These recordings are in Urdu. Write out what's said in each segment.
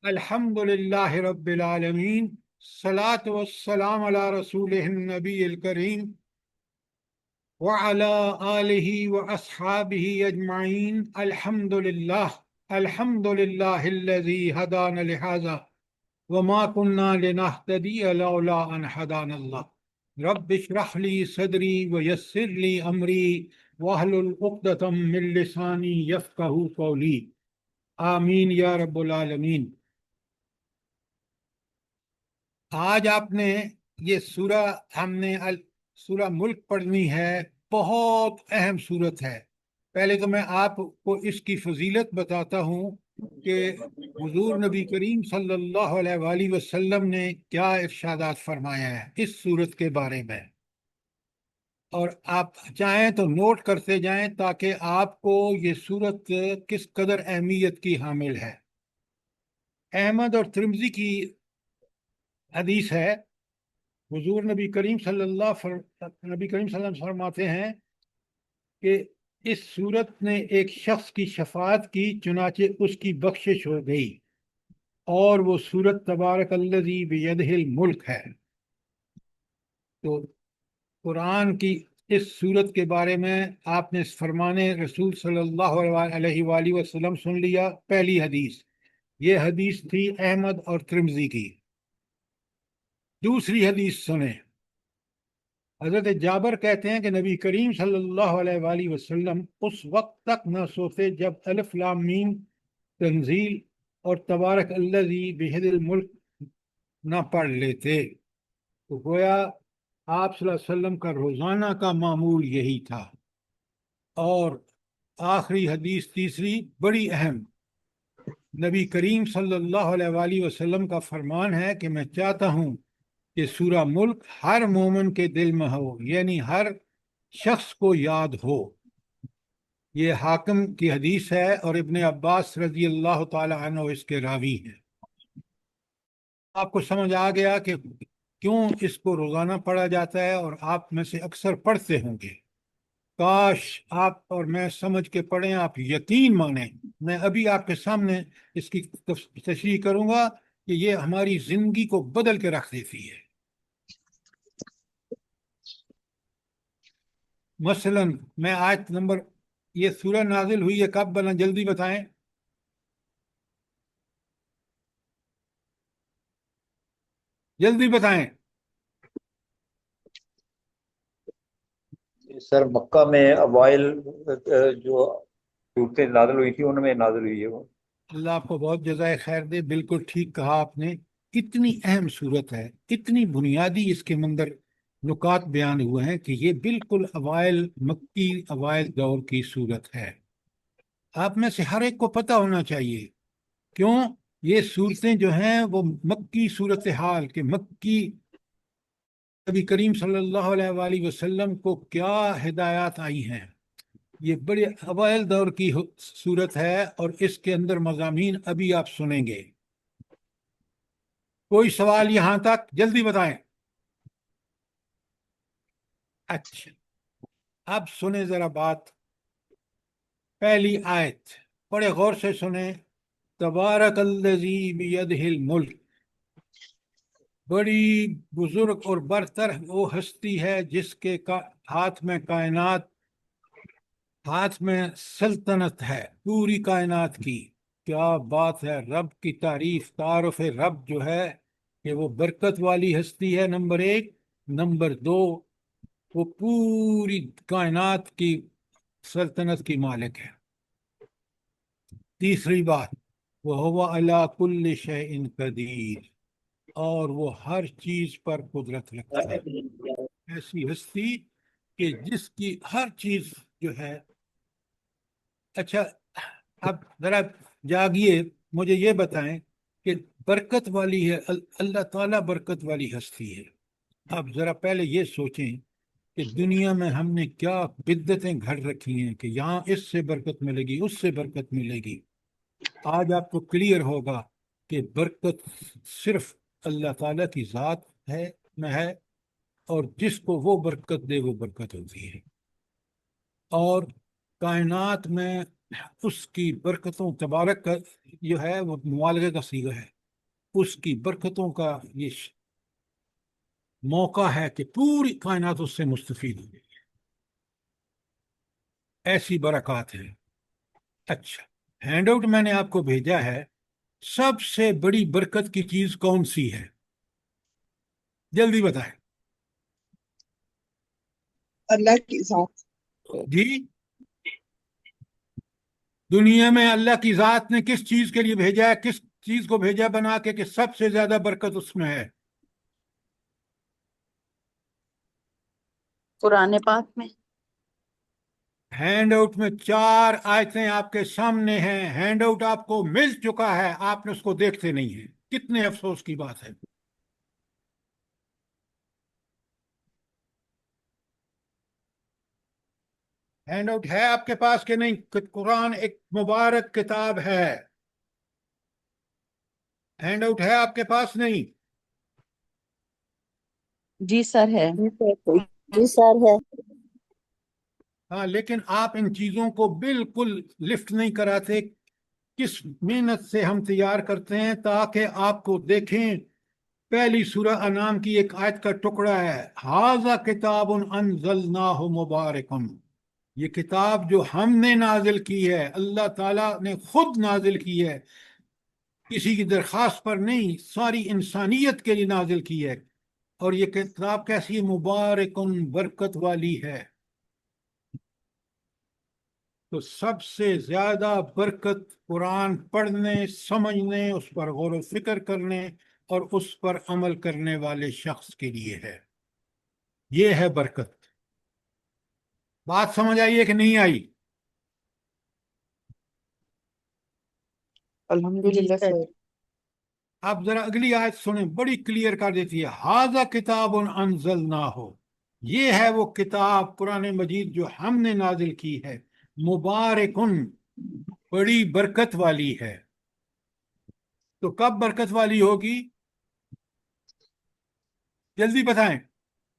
الحمدللہ رب العالمین، الصلاۃ والسلام علی رسول النبی الکریم وعلی آلہ واصحابہ اجمعین۔ الحمدللہ الحمدللہ الذی ہدانا لہذا وما كنا لنهتدی لولا ان ہدانا اللہ۔ رب اشرح لی صدری ویسر لی امری واحلل عقدۃ من لسانی یفقہوا قولی، آمین یا رب العالمین۔ آج آپ نے یہ سورہ ہم نے سورہ ملک پڑھنی ہے، بہت اہم سورت ہے۔ پہلے تو میں آپ کو اس کی فضیلت بتاتا ہوں کہ حضور نبی کریم صلی اللہ علیہ وآلہ وسلم نے کیا ارشادات فرمایا ہے اس سورت کے بارے میں، اور آپ چاہیں تو نوٹ کرتے جائیں تاکہ آپ کو یہ سورت کس قدر اہمیت کی حامل ہے۔ احمد اور ترمذی کی حدیث ہے، حضور نبی کریم صلی اللہ علیہ وسلم فرماتے ہیں کہ اس صورت نے ایک شخص کی شفاعت کی، چنانچہ اس کی بخشش ہو گئی، اور وہ صورت تبارک الذی بیدہ الملک ہے۔ تو قرآن کی اس صورت کے بارے میں آپ نے فرمان رسول صلی اللہ علیہ وآلہ وسلم سن لیا، پہلی حدیث۔ یہ حدیث تھی احمد اور ترمذی کی۔ دوسری حدیث سنیں، حضرت جابر کہتے ہیں کہ نبی کریم صلی اللہ علیہ وآلہ وسلم اس وقت تک نہ سوتے جب الف لام میم تنزیل اور تبارک الذی بید الملک نہ پڑھ لیتے۔ تو گویا آپ صلی اللہ علیہ وسلم کا روزانہ کا معمول یہی تھا۔ اور آخری حدیث تیسری بڑی اہم، نبی کریم صلی اللہ علیہ وآلہ وسلم کا فرمان ہے کہ میں چاہتا ہوں کہ سورہ ملک ہر مومن کے دل میں ہو، یعنی ہر شخص کو یاد ہو۔ یہ حاکم کی حدیث ہے اور ابن عباس رضی اللہ تعالی عنہ اس کے راوی ہیں۔ آپ کو سمجھ آ گیا کہ کیوں اس کو روزانہ پڑھا جاتا ہے، اور آپ میں سے اکثر پڑھتے ہوں گے۔ کاش آپ اور میں سمجھ کے پڑھیں، آپ یقین مانیں۔ میں ابھی آپ کے سامنے اس کی تشریح کروں گا کہ یہ ہماری زندگی کو بدل کے رکھ دیتی ہے۔ مثلا میں آیت نمبر، یہ سورہ نازل ہوئی ہے کب بنا، جلدی بتائیں۔ جلدی بتائیں۔ سر مکہ میں اوائل جو صورتیں نازل ہوئی تھی ان میں نازل ہوئی ہے وہ۔ اللہ آپ کو بہت جزائے خیر دے، بالکل ٹھیک کہا آپ نے۔ اتنی اہم صورت ہے، اتنی بنیادی اس کے اندر نکات بیان ہوئے ہیں کہ یہ بالکل اوائل مکی اوائل دور کی صورت ہے۔ آپ میں سے ہر ایک کو پتہ ہونا چاہیے، کیوں یہ صورتیں جو ہیں وہ مکی صورتحال کے مکی نبی کریم صلی اللہ علیہ وآلہ وسلم کو کیا ہدایات آئی ہیں، یہ بڑے اوائل دور کی صورت ہے، اور اس کے اندر مضامین ابھی آپ سنیں گے۔ کوئی سوال یہاں تک؟ جلدی بتائیں۔ اچھا، اب سنیں ذرا بات۔ پہلی آیت بڑے غور سے سنیں، تبارک الذی بیدہ الملک۔ بڑی بزرگ اور برتر وہ ہستی ہے جس کے ہاتھ میں کائنات، ہاتھ میں سلطنت ہے پوری کائنات کی۔ کیا بات ہے! رب کی تعریف، تعارف رب جو ہے کہ وہ برکت والی ہستی ہے، نمبر ایک۔ نمبر دو، وہ پوری کائنات کی سلطنت کی مالک ہے۔ تیسری بات، وَهُوَ عَلَىٰ كُلِّ شَيْءٍ قَدِيرٌ، اور وہ ہر چیز پر قدرت رکھتا ہے۔ ایسی ہستی کہ جس کی ہر چیز جو ہے۔ اچھا، اب ذرا جاگیے، مجھے یہ بتائیں کہ برکت والی ہے، اللہ تعالیٰ برکت والی ہستی ہے۔ اب ذرا پہلے یہ سوچیں کہ دنیا میں ہم نے کیا بدعتیں گھڑ رکھی ہیں کہ یہاں اس سے برکت ملے گی، اس سے برکت ملے گی۔ آج آپ کو کلیئر ہوگا کہ برکت صرف اللہ تعالیٰ کی ذات میں ہے، اور جس کو وہ برکت دے وہ برکت ہوتی ہے۔ اور کائنات میں اس کی برکتوں تبارک کا جو ہے وہ مبالغے کا صیغہ ہے، اس کی برکتوں کا یہ موقع ہے کہ پوری کائنات اس سے مستفید ہو گئی، ایسی برکات ہیں۔ اچھا، ہینڈ آؤٹ میں نے آپ کو بھیجا ہے، سب سے بڑی برکت کی چیز کون سی ہے؟ جلدی بتائیں اللہ کی ذات۔ جی۔ دنیا میں اللہ کی ذات نے کس چیز کے لیے بھیجا ہے، کس چیز کو بھیجا بنا کے کہ سب سے زیادہ برکت اس میں ہے؟ قرآن پاک میں۔ ہینڈ آؤٹ میں 4 آیتیں آپ کے سامنے ہیں، ہینڈ آؤٹ آپ کو مل چکا ہے، آپ نے اس کو دیکھتے نہیں ہیں، کتنے افسوس کی بات ہے۔ ہینڈ آؤٹ ہے آپ کے پاس کہ نہیں؟ قرآن ایک مبارک کتاب ہے، ہینڈ آؤٹ ہے آپ کے پاس نہیں؟ جی سر ہے۔ جی سر ہے۔ ہاں، لیکن آپ ان چیزوں کو بالکل لفٹ نہیں کراتے۔ کس محنت سے ہم تیار کرتے ہیں تاکہ آپ کو دیکھیں۔ پہلی سورہ انعام کی ایک آیت کا ٹکڑا ہے، ھذا کتاب انزلناہ مبارک، یہ کتاب جو ہم نے نازل کی ہے، اللہ تعالیٰ نے خود نازل کی ہے، کسی کی درخواست پر نہیں، ساری انسانیت کے لیے نازل کی ہے۔ اور یہ کتاب کیسی مبارک، برکت والی ہے۔ تو سب سے زیادہ برکت قرآن پڑھنے، سمجھنے، اس پر غور و فکر کرنے اور اس پر عمل کرنے والے شخص کے لیے ہے۔ یہ ہے برکت۔ بات سمجھ آئی ہے کہ نہیں آئی؟ الحمدللہ جی سر۔ سر۔ اب ذرا اگلی آیت سنیں، بڑی کلیئر کر دیتی ہے، ھذا کتاب انزلناہ، یہ ہے وہ کتاب قرآن مجید جو ہم نے نازل کی ہے، مبارکن، بڑی برکت والی ہے۔ تو کب برکت والی ہوگی؟ جلدی بتائیں۔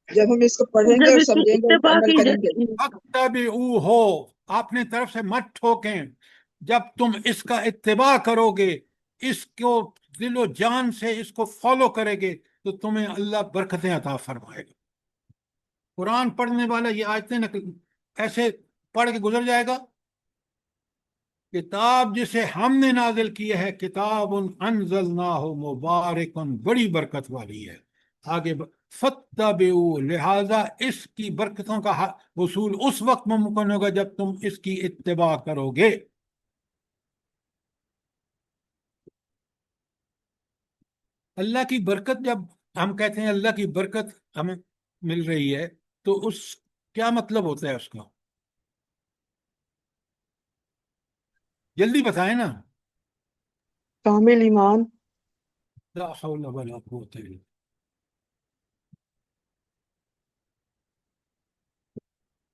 جب ہم اس کو پڑھیں گے جب اور اس کی سمجھیں گے اور اتباع عمل کی کریں گے۔ فَاتَّبِعُوهُ ہو، اپنے طرف سے مت ٹھوکیں۔ جب تم اس کا اتباع کرو گے، اس کو دل و جان سے اس کو فالو کرے گے، تو تمہیں اللہ برکتیں عطا فرمائے گا۔ قرآن پڑھنے والا یہ آیتیں ایسے پڑھ کے گزر جائے گا، کتاب جسے ہم نے نازل کی ہے، کتاب انزلناہ مبارک، بڑی برکت والی ہے۔ آگے فَاتَّبِعُوا، لہذا اس کی برکتوں کا وصول اس وقت ممکن ہوگا جب تم اس کی اتباع کرو گے۔ اللہ کی برکت، جب ہم کہتے ہیں اللہ کی برکت ہمیں مل رہی ہے، تو اس کیا مطلب ہوتا ہے اس کا؟ جلدی بتائیں نا۔ کامل ایمان۔ لا حول ولا قوت الا باللہ۔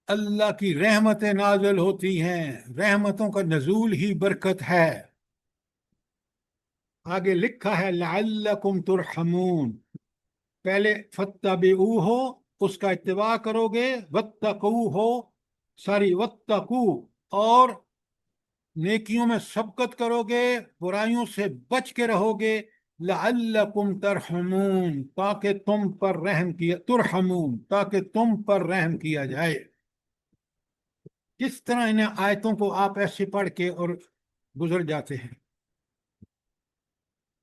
اللہ کی رحمتیں نازل ہوتی ہیں، رحمتوں کا نزول ہی برکت ہے۔ آگے لکھا ہے لعلکم ترحمون، پہلے فَاتَّبِعُوهُ ہو، اس کا اتباع کرو گے، وَاتَّقُوهُ ہو، ساری وَاتَّقُو، اور نیکیوں میں سبقت کرو گے، برائیوں سے بچ کے رہو گے، لعلکم ترحمون، تاکہ تم پر رحم کیا، ترحمون، تاکہ تم پر رحم کیا جائے۔ کس طرح ان آیتوں کو آپ ایسے پڑھ کے اور گزر جاتے ہیں؟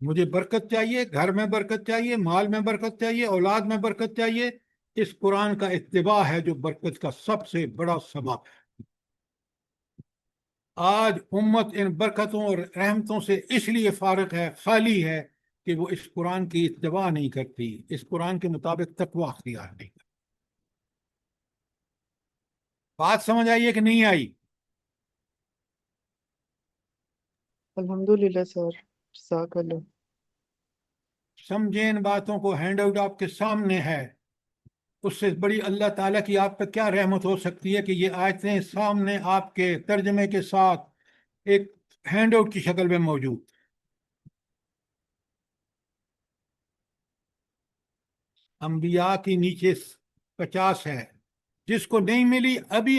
مجھے برکت چاہیے، گھر میں برکت چاہیے، مال میں برکت چاہیے، اولاد میں برکت چاہیے، اس قرآن کا اتباع ہے جو برکت کا سب سے بڑا سبب ہے۔ آج امت ان برکتوں اور رحمتوں سے اس لیے فارغ ہے، خالی ہے، کہ وہ اس قرآن کی اتباع نہیں کرتی، اس قرآن کے مطابق تقوی اختیار نہیں کرتی۔ بات سمجھ آئیے کہ نہیں آئی؟ الحمدللہ سر، جزاک اللہ۔ سمجھیں ان باتوں کو، ہینڈ آؤٹ آپ کے سامنے ہے۔ اس سے بڑی اللہ تعالیٰ کی آپ پہ کیا رحمت ہو سکتی ہے کہ یہ آیتیں سامنے آپ کے ترجمے کے ساتھ ایک ہینڈ آؤٹ کی شکل میں موجود۔ انبیاء کی نیچے 50 ہے، جس کو نہیں ملی ابھی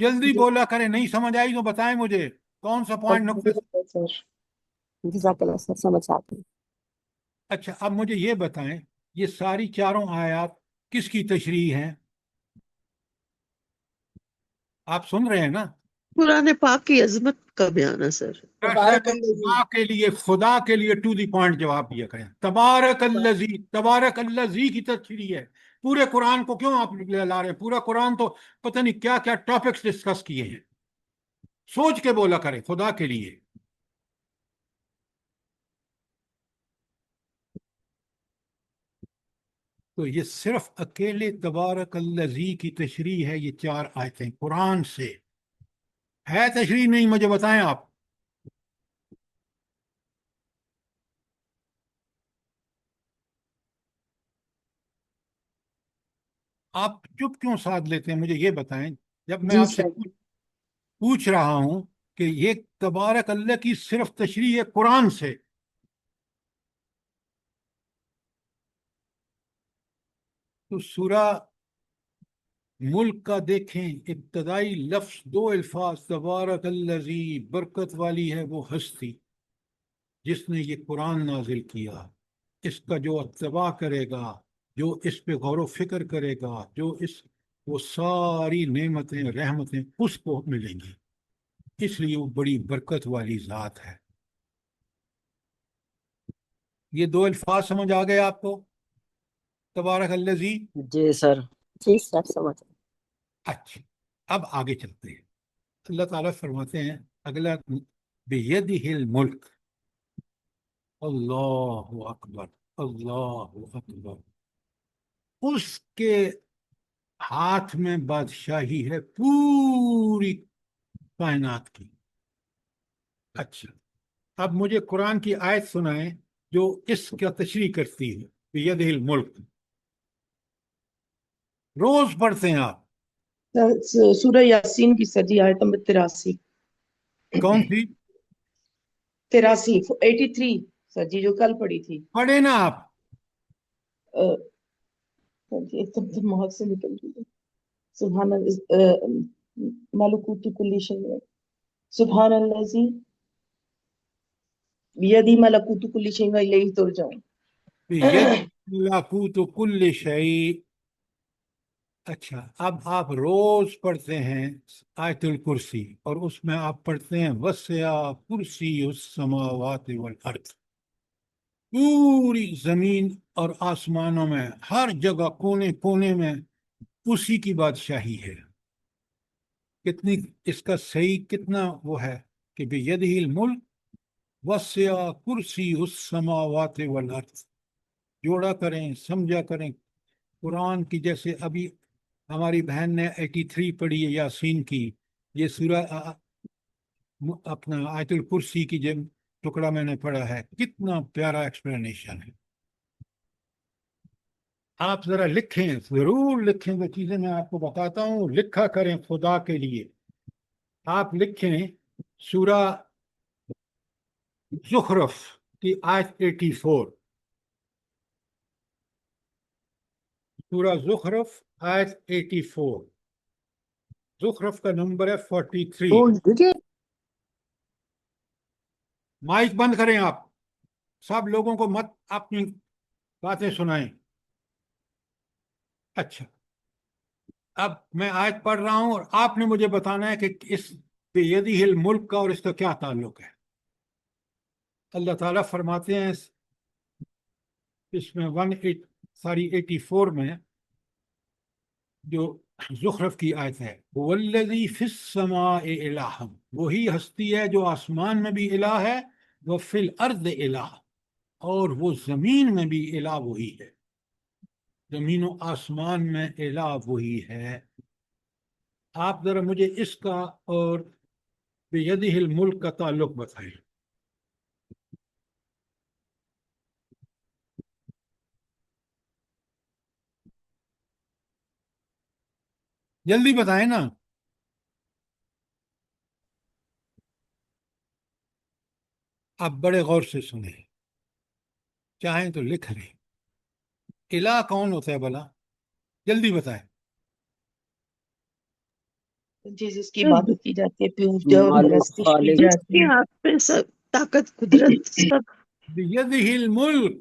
جلدی جی بولا کریں، نہیں سمجھ آئی تو بتائیں مجھے کون سا پوائنٹ نقطے۔ سر، جزاک اللہ سر، سمجھ آتی ہے۔ اچھا اب مجھے یہ بتائیں، یہ ساری چاروں آیات کس کی تشریح ہیں؟ آپ سن رہے ہیں نا؟ قرآن پاک کی عظمت کا بیان ہے سر۔ تبارک الذی، خدا کے لیے ٹو دی پوائنٹ جواب دیا کریں۔ تبارک الذی، تبارک الذی کی تشریح ہے۔ پورے قرآن کو کیوں آپ لا رہے ہیں؟ پورا قرآن تو پتہ نہیں کیا کیا ٹاپکس ڈسکس کیے ہیں، سوچ کے بولا کریں خدا کے لیے۔ تو یہ صرف اکیلے تبارک الذی کی تشریح ہے، یہ 4 آیتیں قرآن سے ہے۔ تشریح نہیں مجھے بتائیں آپ۔ آپ چپ کیوں ساتھ لیتے ہیں؟ مجھے یہ بتائیں، جب میں جی آپ سے سر، پوچھ رہا ہوں کہ یہ تبارک اللہ کی صرف تشریح ہے قرآن سے، تو سورہ ملک کا دیکھیں، ابتدائی لفظ 2 الفاظ، تبارک الذی، برکت والی ہے وہ ہستی جس نے یہ قرآن نازل کیا، اس کا جو اتباع کرے گا، جو اس پہ غور و فکر کرے گا، جو وہ ساری نعمتیں رحمتیں اس کو ملیں گی، اس لیے وہ بڑی برکت والی ذات ہے۔ یہ 2 الفاظ سمجھ آ گئے آپ کو؟ تبارک الذی۔ جی سر، جی سر، سمجھ آئی۔ اچھا اب آگے چلتے ہیں۔ اللہ تعالیٰ فرماتے ہیں اگلا، بیدہ الملک، اللہ اکبر، اللہ اکبر، اس کے ہاتھ میں بادشاہی ہے پوری کائنات کی۔ اچھا اب مجھے قرآن کی آیت سنائیں جو اس کا تشریح کرتی ہے، بیدہ الملک، روز پڑھتے ہیں آپ۔ سورہ یاسین کی سر جی، آیت نمبر 83، کون سی 83 سر جی، جو کل پڑھی تھی۔ پڑھے نا آپ؟ سر جی ایک دم موت سے نکل گئی۔ سبحان ملکوت کل شیء، سبحان الذی بیدی ملکوت کل شیء و الیہ ترجعون۔ بید ملکوت کل شیء۔ اچھا اب آپ روز پڑھتے ہیں آیت الکرسی، اور اس میں آپ پڑھتے ہیں وسع کرسی السماوات والارض، پوری زمین اور آسمانوں میں ہر جگہ کونے کونے میں اسی کی بادشاہی ہے۔ کتنی اس کا صحیح کتنا وہ ہے کہ بیدہ الملک وسع کرسی السماوات والارض، جوڑا کریں، سمجھا کریں قرآن کی۔ جیسے ابھی ہماری بہن نے 83 پڑھی ہے یاسین کی، یہ سورہ اپنا آیت الکرسی کی جو ٹکڑا میں نے پڑھا ہے، کتنا پیارا ایکسپلینیشن ہے۔ آپ ذرا لکھیں، ضرور لکھیں، وہ چیزیں میں آپ کو بتاتا ہوں، لکھا کریں خدا کے لیے۔ آپ لکھیں سورہ زخرف کی آیت 84، سورہ زخرف آیت 84، زخرف کا نمبر ہے 43۔ مائک بند کریں آپ، سب لوگوں کو مت اپنی باتیں سنائیں۔ اچھا اب میں آیت پڑھ رہا ہوں اور آپ نے مجھے بتانا ہے کہ اس بیدہ الملک کا اور اس کا کیا تعلق ہے۔ اللہ تعالیٰ فرماتے ہیں اس میں 84 میں جو زخرف کی آیت ہے، وَالَّذِي فِي السَّمَاءِ إِلَٰهٌ، وہی ہستی ہے جو آسمان میں بھی الہ ہے، وَفِي الْأَرْضِ إِلَٰهٌ، اور وہ زمین میں بھی الہ وہی ہے، زمین و آسمان میں الہ وہی ہے۔ آپ ذرا مجھے اس کا اور بیدہ الملک کا تعلق بتائیں۔ جلدی بتائیں نا۔ آپ بڑے غور سے سنیں، چاہیں تو لکھ لیں۔ الہ کون ہوتا ہے بھلا؟ جلدی بتائیں۔ جس کی عبادت کی جاتی ہے پوجا اور مالک پرستش کی خالق جس جاتی کے ہے. ہاتھ میں سب طاقت قدرت سب بیدہ الملک،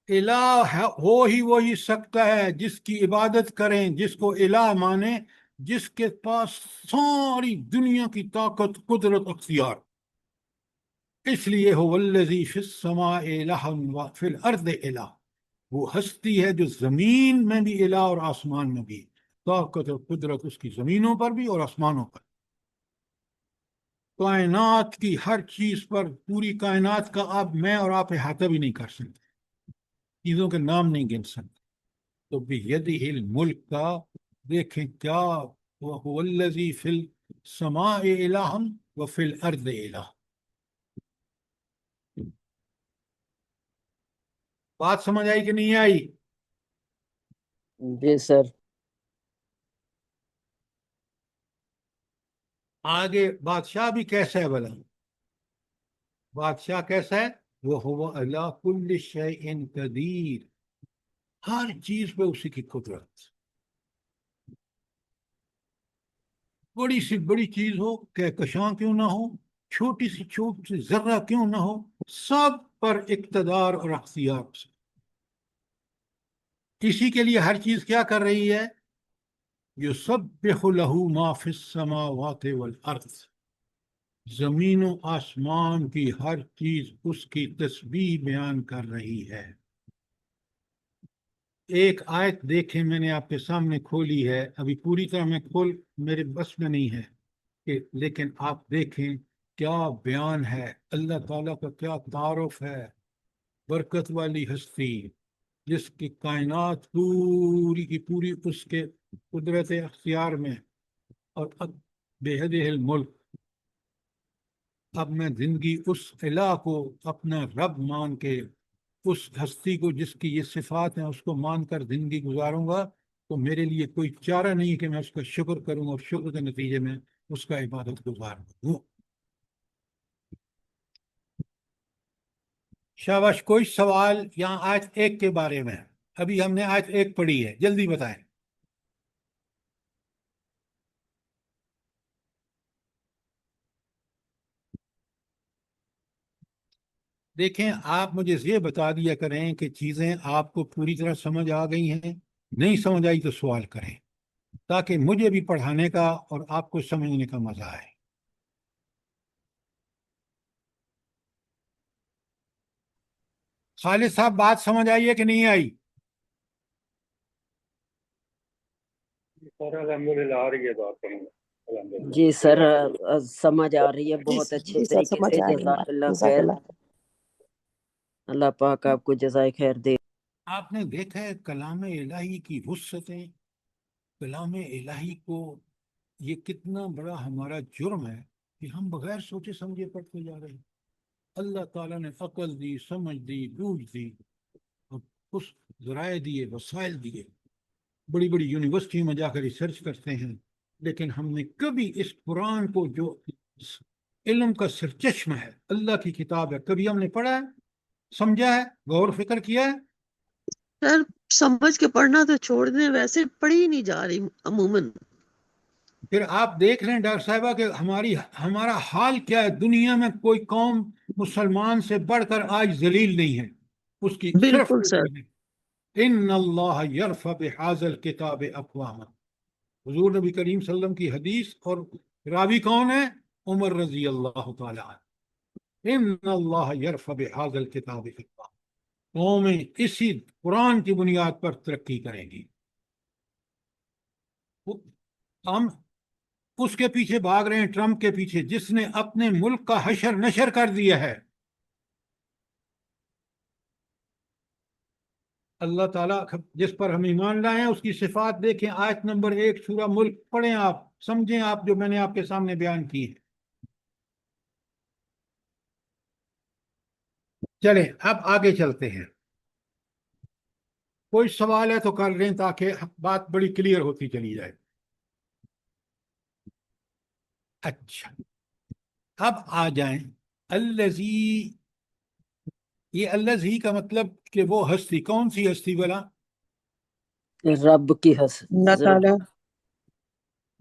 الہ وہی سکتا ہے جس کی عبادت کریں، جس کو الہ مانیں، جس کے پاس ساری دنیا کی طاقت قدرت اختیار. اس لیے هو الذی فی السماء الہ و فی الارض الہ، وہ ہستی ہے جو زمین میں بھی الہ اور آسمان میں بھی. طاقت اور قدرت اس کی زمینوں پر بھی اور آسمانوں پر. کائنات کی ہر چیز پر، پوری کائنات کا اب میں اور آپ احاطہ بھی نہیں کر سکتے، چیزوں کے نام نہیں گن سکتے. تو بیدہ الملک کا دیکھیں کیا، وَهُوَ الَّذِي فِي السَّمَاءِ إِلَٰهٌ وَفِي الْأَرْضِ إِلَٰهٌ. بات سمجھ آئی کہ نہیں آئی؟ جی سر. آگے بادشاہ بھی کیسا ہے بھلا؟ بادشاہ کیسا ہے؟ وَهُوَ عَلَىٰ كُلِّ شَيْءٍ قَدِيرٌ، ہر چیز پہ اسی کی قدرت. بڑی سی بڑی چیز ہو، کہکشاں کیوں نہ ہو، چھوٹی سی ذرہ کیوں نہ ہو، سب پر اقتدار اور اختیار. اسی کے لیے ہر چیز کیا کر رہی ہے؟ یسبح لہ ما فی السماوات والارض، زمین و آسمان کی ہر چیز اس کی تسبیح بیان کر رہی ہے. ایک آیت دیکھیں، میں نے آپ کے سامنے کھولی ہے، ابھی پوری طرح میں میرے بس میں نہیں ہے کہ، لیکن آپ دیکھیں کیا بیان ہے، اللہ تعالیٰ کا کیا تعارف ہے. برکت والی ہستی جس کی کائنات پوری کی پوری اس کے قدرت اختیار میں، اور بیدہ الملک. اب میں زندگی اس الہ کو اپنا رب مان کے، اس ہستی کو جس کی یہ صفات ہیں اس کو مان کر زندگی گزاروں گا، تو میرے لیے کوئی چارہ نہیں کہ میں اس کا شکر کروں اور شکر کے نتیجے میں اس کا عبادت گزار دوں. شاباش. کوئی سوال یہاں آیت 1 کے بارے میں؟ ابھی ہم نے آیت 1 پڑھی ہے، جلدی بتائیں. دیکھیں، آپ مجھے یہ بتا دیا کریں کہ چیزیں آپ کو پوری طرح سمجھ آ گئی ہیں، نہیں سمجھ آئی تو سوال کریں، تاکہ مجھے بھی پڑھانے کا اور آپ کو سمجھنے کا مزہ آئے. خالد صاحب، بات سمجھ آئی ہے کہ نہیں آئی؟ الحمدللہ آ رہی ہے بات. جی سر، سمجھ آ رہی ہے بہت اچھے جی سر طریقے سمجھ سے. آ رہی ہے. جزاک اللہ جزاک خیر. اللہ خیر. اللہ پاک آپ کو جزائے خیر دے. آپ نے دیکھا ہے کلام الہی کی وسعتیں، کلام الہی کو یہ کتنا بڑا ہمارا جرم ہے کہ ہم بغیر سوچے سمجھے پڑھتے جا رہے ہیں. اللہ تعالیٰ نے عقل دی، سمجھ دی، بوجھ دی، اور اس ذرائع دیے، وسائل دیے. بڑی بڑی یونیورسٹی میں جا کر ریسرچ کرتے ہیں، لیکن ہم نے کبھی اس قرآن کو جو علم کا سرچشمہ ہے، اللہ کی کتاب ہے، کبھی ہم نے پڑھا ہے، سمجھا ہے، غور و فکر کیا ہے؟ سر سمجھ کے پڑھنا تو چھوڑ دیں، ویسے پڑھی ہی نہیں جا رہی عموماً. پھر آپ دیکھ لیں ڈاکٹر صاحبہ کہ ہمارا حال کیا ہے. دنیا میں کوئی قوم مسلمان سے بڑھ کر آج ذلیل نہیں ہے، اس کی صرف بالکل سر. ان اللہ یرفع بہذا الکتاب اقواما. حضور نبی کریم صلی اللہ علیہ وسلم کی حدیث، اور راوی کون ہے؟ عمر رضی اللہ تعالی عنہ. ان اللہ یرفع بہذا الکتاب اقواما، قومیں اسی قرآن کی بنیاد پر ترقی کریں گی. ہم اس کے پیچھے بھاگ رہے ہیں، ٹرمپ کے پیچھے، جس نے اپنے ملک کا حشر نشر کر دیا ہے. اللہ تعالیٰ جس پر ہم ایمان لائے ہیں اس کی صفات دیکھیں. آیت نمبر 1 سورہ ملک پڑھیں، آپ سمجھیں آپ جو میں نے آپ کے سامنے بیان کی ہے. چلیں اب آگے چلتے ہیں. کوئی سوال ہے تو کر لیں تاکہ بات بڑی کلیئر ہوتی چلی جائے. اچھا، اب آ جائیں الذی. یہ الذی کا مطلب کہ وہ ہستی، کون سی ہستی بلا؟ رب کی اللہ تعالیٰ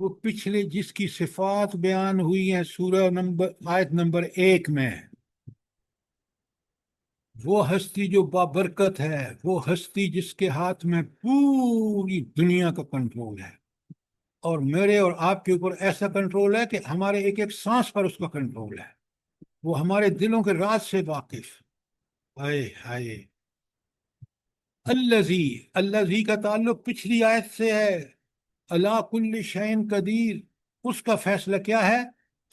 وہ پچھلے جس کی صفات بیان ہوئی ہیں سورہ آیت نمبر 1 میں، وہ ہستی جو بابرکت ہے، وہ ہستی جس کے ہاتھ میں پوری دنیا کا کنٹرول ہے، اور میرے اور آپ کے اوپر ایسا کنٹرول ہے کہ ہمارے ایک ایک سانس پر اس کا کنٹرول ہے، وہ ہمارے دلوں کے راز سے واقف۔ ہائے ہائے، الذی کا تعلق پچھلی آیت سے ہے، اللہ کل شیء قدیر، اس کا فیصلہ کیا ہے؟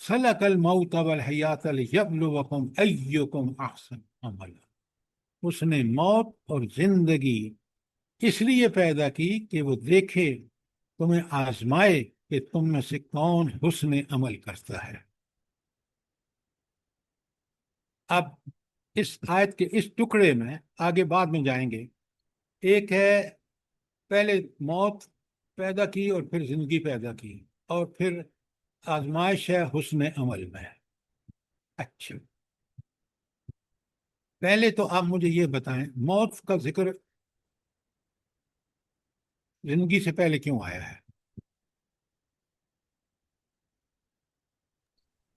خلق الموت والحیات لیبلوکم ایکم احسن عملا، اس نے موت اور زندگی اس لیے پیدا کی کہ وہ دیکھے، تمہیں آزمائے کہ تم میں سے کون حسن عمل کرتا ہے۔ اب اس آیت کے اس ٹکڑے میں آگے بعد میں جائیں گے، ایک ہے پہلے موت پیدا کی اور پھر زندگی پیدا کی، اور پھر آزمائش ہے حسن عمل میں۔ اچھا، پہلے تو آپ مجھے یہ بتائیں، موت کا ذکر زندگی سے پہلے کیوں آیا ہے؟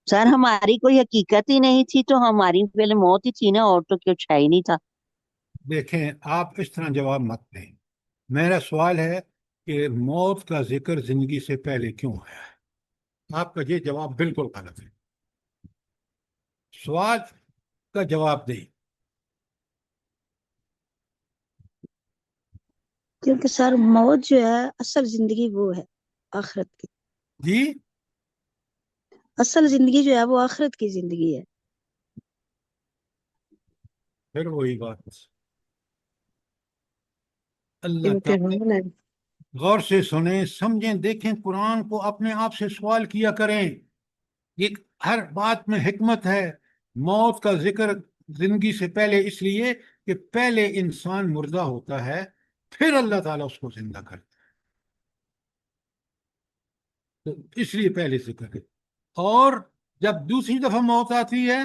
سر ہماری کوئی حقیقت ہی نہیں تھی تو ہماری پہلے موت ہی تھی نا، اور تو کچھ ہے ہی نہیں تھا۔ دیکھیں، آپ اس طرح جواب مت دیں، میرا سوال ہے کہ موت کا ذکر زندگی سے پہلے کیوں آیا ہے؟ آپ کا یہ جواب بالکل غلط ہے، سوال کا جواب دیں۔ کیونکہ سر موت جو ہے اصل زندگی وہ ہے آخرت کی، جی، اصل زندگی جو ہے وہ آخرت کی زندگی ہے۔ پھر وہی بات، اللہ تعالیٰ، امتحان ہے۔ غور سے سنیں، سمجھیں، دیکھیں، قرآن کو اپنے آپ سے سوال کیا کریں، یہ ہر بات میں حکمت ہے۔ موت کا ذکر زندگی سے پہلے اس لیے کہ پہلے انسان مردہ ہوتا ہے، پھر اللہ تعالیٰ اس کو زندہ کرتا ہے، تو اس لیے پہلے ذکر ہے، اور جب دوسری دفعہ موت آتی ہے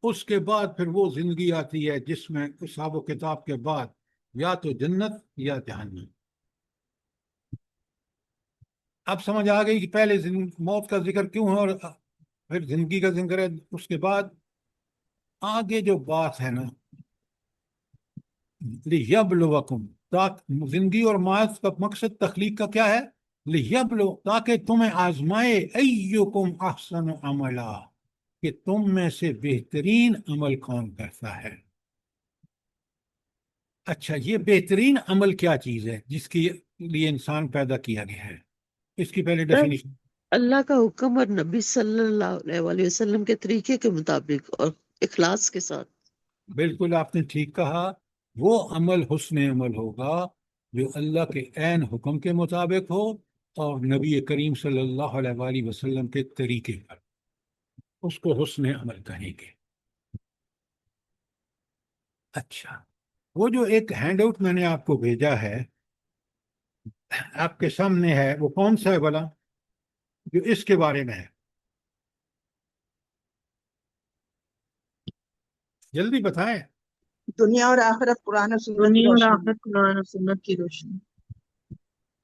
اس کے بعد پھر وہ زندگی آتی ہے جس میں حساب و کتاب کے بعد یا تو جنت یا جہنم۔ اب سمجھ آ گئی کہ پہلے موت کا ذکر کیوں ہے اور پھر زندگی کا ذکر ہے اس کے بعد؟ آگے جو بات ہے نا، لیبلوکم، زندگی اور موت کا مقصد تخلیق کا کیا ہے؟ لیبلو، تاکہ تمہیں آزمائے، ایکم احسن عملا، کہ تم میں سے بہترین عمل کون کرتا ہے۔ اچھا، یہ بہترین عمل کیا چیز ہے جس کے لیے انسان پیدا کیا گیا ہے؟ اس کی پہلے ڈیفینیشن۔ اللہ کا حکم اور نبی صلی اللہ علیہ وآلہ وسلم کے طریقے کے مطابق اور اخلاص کے ساتھ۔ بالکل آپ نے ٹھیک کہا، وہ عمل حسن عمل ہوگا جو اللہ کے عین حکم کے مطابق ہو اور نبی کریم صلی اللہ علیہ وآلہ وسلم کے طریقے پر، اس کو حسن عمل کہیں گے۔ اچھا، وہ جو ایک ہینڈ آؤٹ میں نے آپ کو بھیجا ہے، آپ کے سامنے ہے، وہ کون سا ہے بلا جو اس کے بارے میں ہے؟ جلدی بتائیں۔ دنیا اور آخرت قرآن اور سنت کی دنیا اور روشنی میں۔ آخرت قرآن اور سنت کی روشنی۔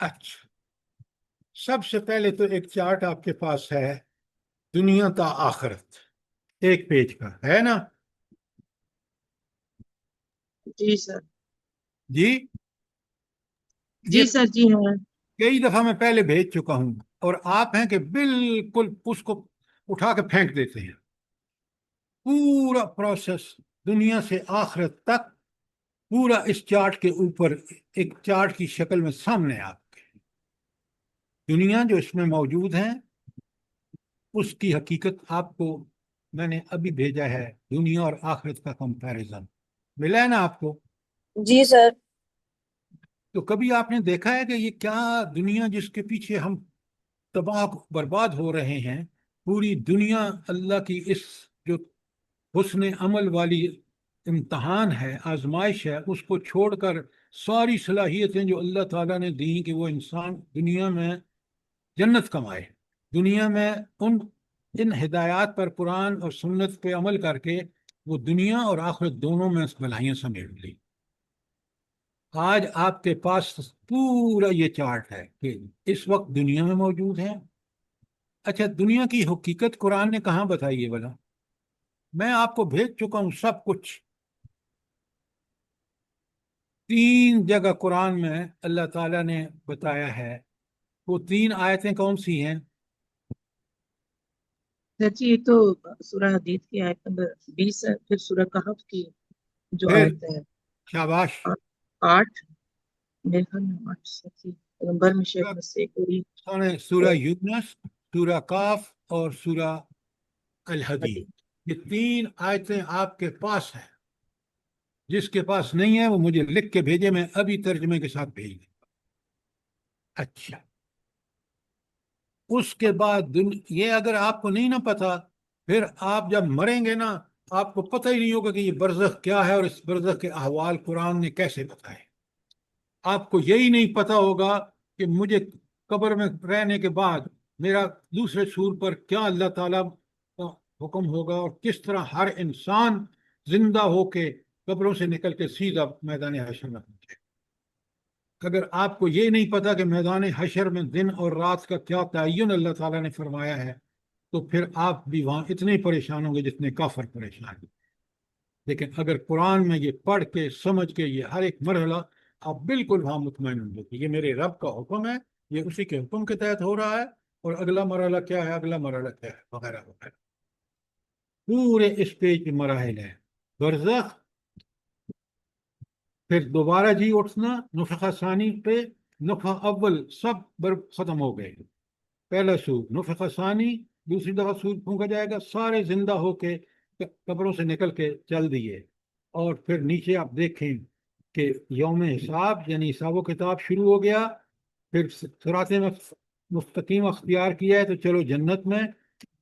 اچھا، سب سے پہلے تو ایک چارٹ آپ کے پاس ہے، دنیا تا آخرت، ایک پیج کا ہے نا؟ جی سر، جی، جی یہ سر، جی ہاں۔ کئی دفعہ میں پہلے بھیج چکا ہوں، اور آپ ہیں کہ بالکل اس کو اٹھا کے پھینک دیتے ہیں۔ پورا پروسیس دنیا سے آخرت تک پورا اس چارٹ کے اوپر ایک چارٹ کی شکل میں سامنے آپ کے، دنیا جو اس میں موجود ہیں اس کی حقیقت آپ کو میں نے ابھی بھیجا ہے، دنیا اور آخرت کا کمپیریزن ملا ہے نا آپ کو؟ جی سر۔ تو کبھی آپ نے دیکھا ہے کہ یہ کیا دنیا جس کے پیچھے ہم تباہ برباد ہو رہے ہیں، پوری دنیا اللہ کی اس جو حسن عمل والی امتحان ہے، آزمائش ہے، اس کو چھوڑ کر ساری صلاحیتیں جو اللہ تعالیٰ نے دی کہ وہ انسان دنیا میں جنت کمائے، دنیا میں ان ہدایات پر، قرآن اور سنت پہ عمل کر کے وہ دنیا اور آخرت دونوں میں بھلائیاں سمیٹ لی۔ آج آپ کے پاس پورا یہ چارٹ ہے کہ اس وقت دنیا میں موجود ہے اچھا دنیا کی حقیقت قرآن نے کہاں بتائی ہے بلا؟ میں آپ کو بھیج چکا ہوں سب کچھ. 3 جگہ قرآن میں اللہ تعالیٰ نے بتایا ہے. وہ 3 آیتیں کون سی ہیں؟ سر جی یہ تو سورہ حدید کی آیت نمبر 20 ہے، پھر سورہ کہف کی جو پھر آیت ہے شاباش. 8، میرے خیال میں 8 سر جی پیغمبر میں شاید مسیح کوئی سورہ یونس، سورہ کاف اور سورہ الحدید. یہ 3 آیتیں آپ کے پاس ہیں. جس کے پاس نہیں ہے وہ مجھے لکھ کے بھیجے، میں ابھی ترجمے کے ساتھ بھیج دوں. اچھا اس کے بعد یہ اگر آپ کو نہیں نہ پتا، پھر آپ جب مریں گے نا آپ کو پتہ ہی نہیں ہوگا کہ یہ برزخ کیا ہے اور اس برزخ کے احوال قرآن نے کیسے بتائے. آپ کو یہی نہیں پتا ہوگا کہ مجھے قبر میں رہنے کے بعد میرا دوسرے سور پر کیا اللہ تعالیٰ کا حکم ہوگا اور کس طرح ہر انسان زندہ ہو کے قبروں سے نکل کے سیدھا میدان حشر میں پہنچے. اگر آپ کو یہ نہیں پتا کہ میدان حشر میں دن اور رات کا کیا تعین اللہ تعالیٰ نے فرمایا ہے تو پھر آپ بھی وہاں اتنے پریشان ہوں گے جتنے کافر پریشان ہیں. لیکن اگر قرآن میں یہ پڑھ کے سمجھ کے یہ ہر ایک مرحلہ آپ بالکل وہاں مطمئن ہوں گے کہ یہ میرے رب کا حکم ہے، یہ اسی کے حکم کے تحت ہو رہا ہے، اور اگلا مرحلہ کیا ہے، اگلا مرحلہ کیا ہے، وغیرہ وغیرہ. پورے اس پیج کے مراحل ہیں. برزخ، پھر دوبارہ جی اٹھنا، نفخہ ثانی پہ نفخہ اول سب ختم ہو گئے. پہلا سور نفخہ ثانی، دوسری دفعہ سور پھونکا جائے گا، سارے زندہ ہو کے قبروں سے نکل کے چل دیے. اور پھر نیچے آپ دیکھیں کہ یوم حساب یعنی حساب و کتاب شروع ہو گیا. پھر صراط مستقیم اختیار کیا ہے تو چلو جنت میں،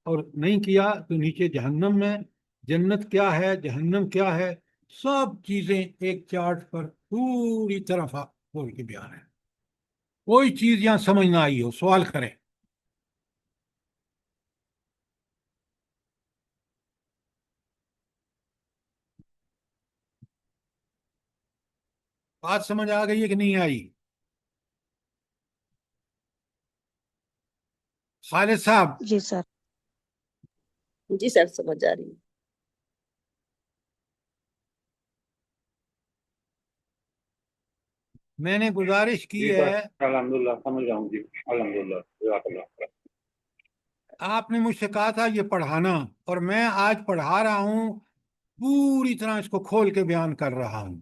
اور نہیں کیا تو نیچے جہنم میں. جنت کیا ہے، جہنم کیا ہے، سب چیزیں ایک چارٹ پر پوری طرح کھول کے بیان ہے. کوئی چیز یہاں سمجھ نہ آئی ہو سوال کریں. بات سمجھ آ گئی ہے کہ نہیں آئی؟ خالد صاحب. جی سر. جی سر سمجھ آ رہی ہے. میں نے گزارش کی ہے، الحمدللہ سمجھ جاؤں جی. الحمدللہ جزاک اللہ خیر. آپ نے مجھ سے کہا تھا یہ پڑھانا، اور میں آج پڑھا رہا ہوں، پوری طرح اس کو کھول کے بیان کر رہا ہوں.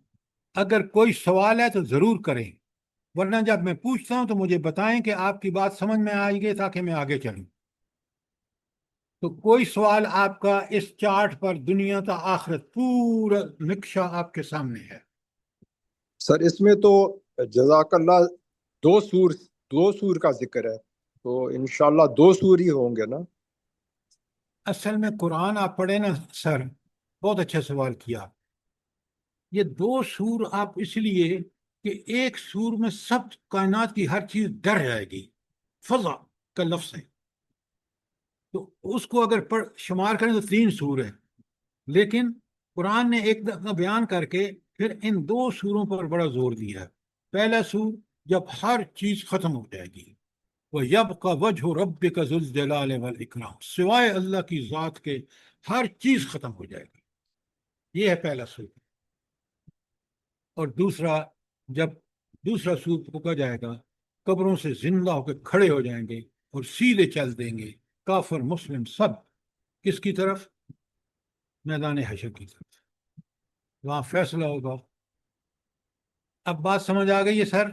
اگر کوئی سوال ہے تو ضرور کریں، ورنہ جب میں پوچھتا ہوں تو مجھے بتائیں کہ آپ کی بات سمجھ میں آئی گئی تاکہ میں آگے چلوں. تو کوئی سوال آپ کا اس چارٹ پر دنیا تا آخرت پورا نقشہ آپ کے سامنے ہے. سر اس میں تو جزاک اللہ دو سور کا ذکر ہے، تو انشاءاللہ 2 سور ہی ہوں گے نا؟ اصل میں قرآن آپ پڑھیں نا سر، بہت اچھا سوال کیا. یہ 2 سور آپ اس لیے کہ ایک سور میں سب کائنات کی ہر چیز ڈر جائے گی. فضا کا لفظ ہے تو اس کو اگر شمار کریں تو 3 سور ہے، لیکن قرآن نے ایک دفعہ بیان کر کے پھر ان 2 سوروں پر بڑا زور دیا ہے. پہلا سور جب ہر چیز ختم ہو جائے گی، وَيَبْقَ وَجْهُ رَبِّكَ ذُو الْجَلَالِ وَالْإِكْرَامِ، سوائے اللہ کی ذات کے ہر چیز ختم ہو جائے گی. یہ ہے پہلا سور. اور دوسرا، جب دوسرا سور پھونکا جائے گا، قبروں سے زندہ ہو کے کھڑے ہو جائیں گے اور سیدھے چل دیں گے کافر مسلم سب. کس کی طرف؟ میدان حشر کی طرف. وہاں فیصلہ ہوگا. اب بات سمجھ آ گئی ہے سر؟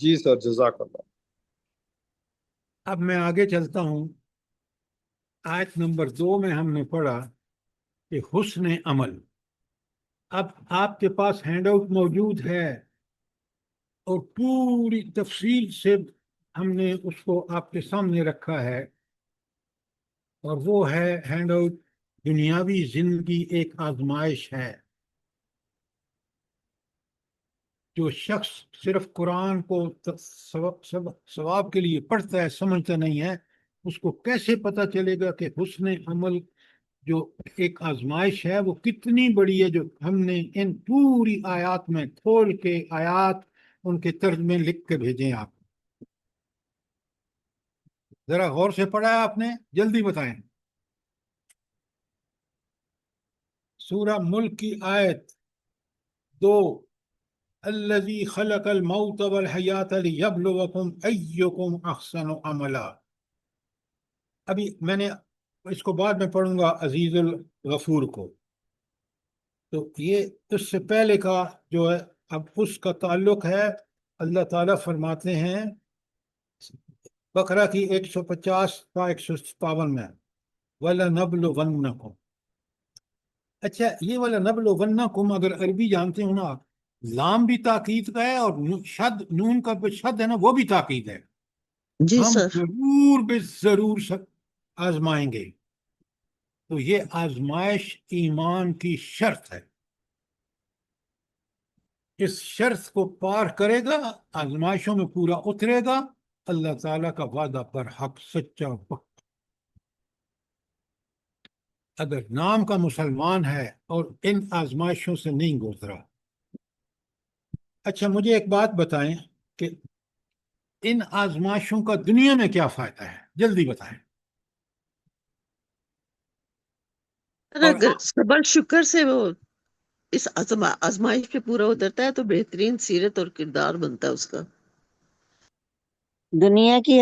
جی سر جزاک اللہ. اب میں آگے چلتا ہوں. آیت نمبر 2 میں ہم نے پڑھا کہ حسن عمل. اب آپ کے پاس ہینڈ آؤٹ موجود ہے اور پوری تفصیل سے ہم نے اس کو آپ کے سامنے رکھا ہے، اور وہ ہے ہینڈ آؤٹ دنیاوی زندگی ایک آزمائش ہے. جو شخص صرف قرآن کو ثواب کے لیے پڑھتا ہے سمجھتا نہیں ہے، اس کو کیسے پتہ چلے گا کہ حسن عمل جو ایک آزمائش ہے وہ کتنی بڑی ہے، جو ہم نے ان پوری آیات میں کھول کے آیات ان کے ترجمے لکھ کے بھیجیں آپ. ذرا غور سے پڑھا ہے آپ نے؟ جلدی بتائیں. سورہ ملک کی آیت 2 الذی خلق الموت والحیات لیبلوکم ایکم احسن عملا. ابھی میں نے اس کو بعد میں پڑھوں گا عزیز الغفور کو. تو یہ اس سے پہلے کا جو ہے اب اس کا تعلق ہے. اللہ تعالیٰ فرماتے ہیں بقرہ کی 150 تا 157 میں وَلَنَبْلُوَنَّكُمْ. اچھا یہ وَلَنَبْلُوَنَّكُمْ اگر عربی جانتے ہو نا آپ، لام بھی تاکید کا ہے اور شد نون کا شد ہے نا وہ بھی تاکید ہے. جی ہم سر. ضرور بے ضرور آزمائیں گے. تو یہ آزمائش ایمان کی شرط ہے. اس شرط کو پار کرے گا، آزمائشوں میں پورا اترے گا، اللہ تعالیٰ کا وعدہ پر حق سچا پکا. اگر نام کا مسلمان ہے اور ان آزمائشوں سے نہیں گزرا. اچھا مجھے ایک بات بتائیں کہ ان آزمائشوں کا دنیا میں کیا فائدہ ہے؟ جلدی بتائیں. سر اگر صبر شکر سے وہ اس آزمائش پہ پورا اترتا ہے تو بہترین سیرت اور کردار بنتا ہے اس کا. دنیا کی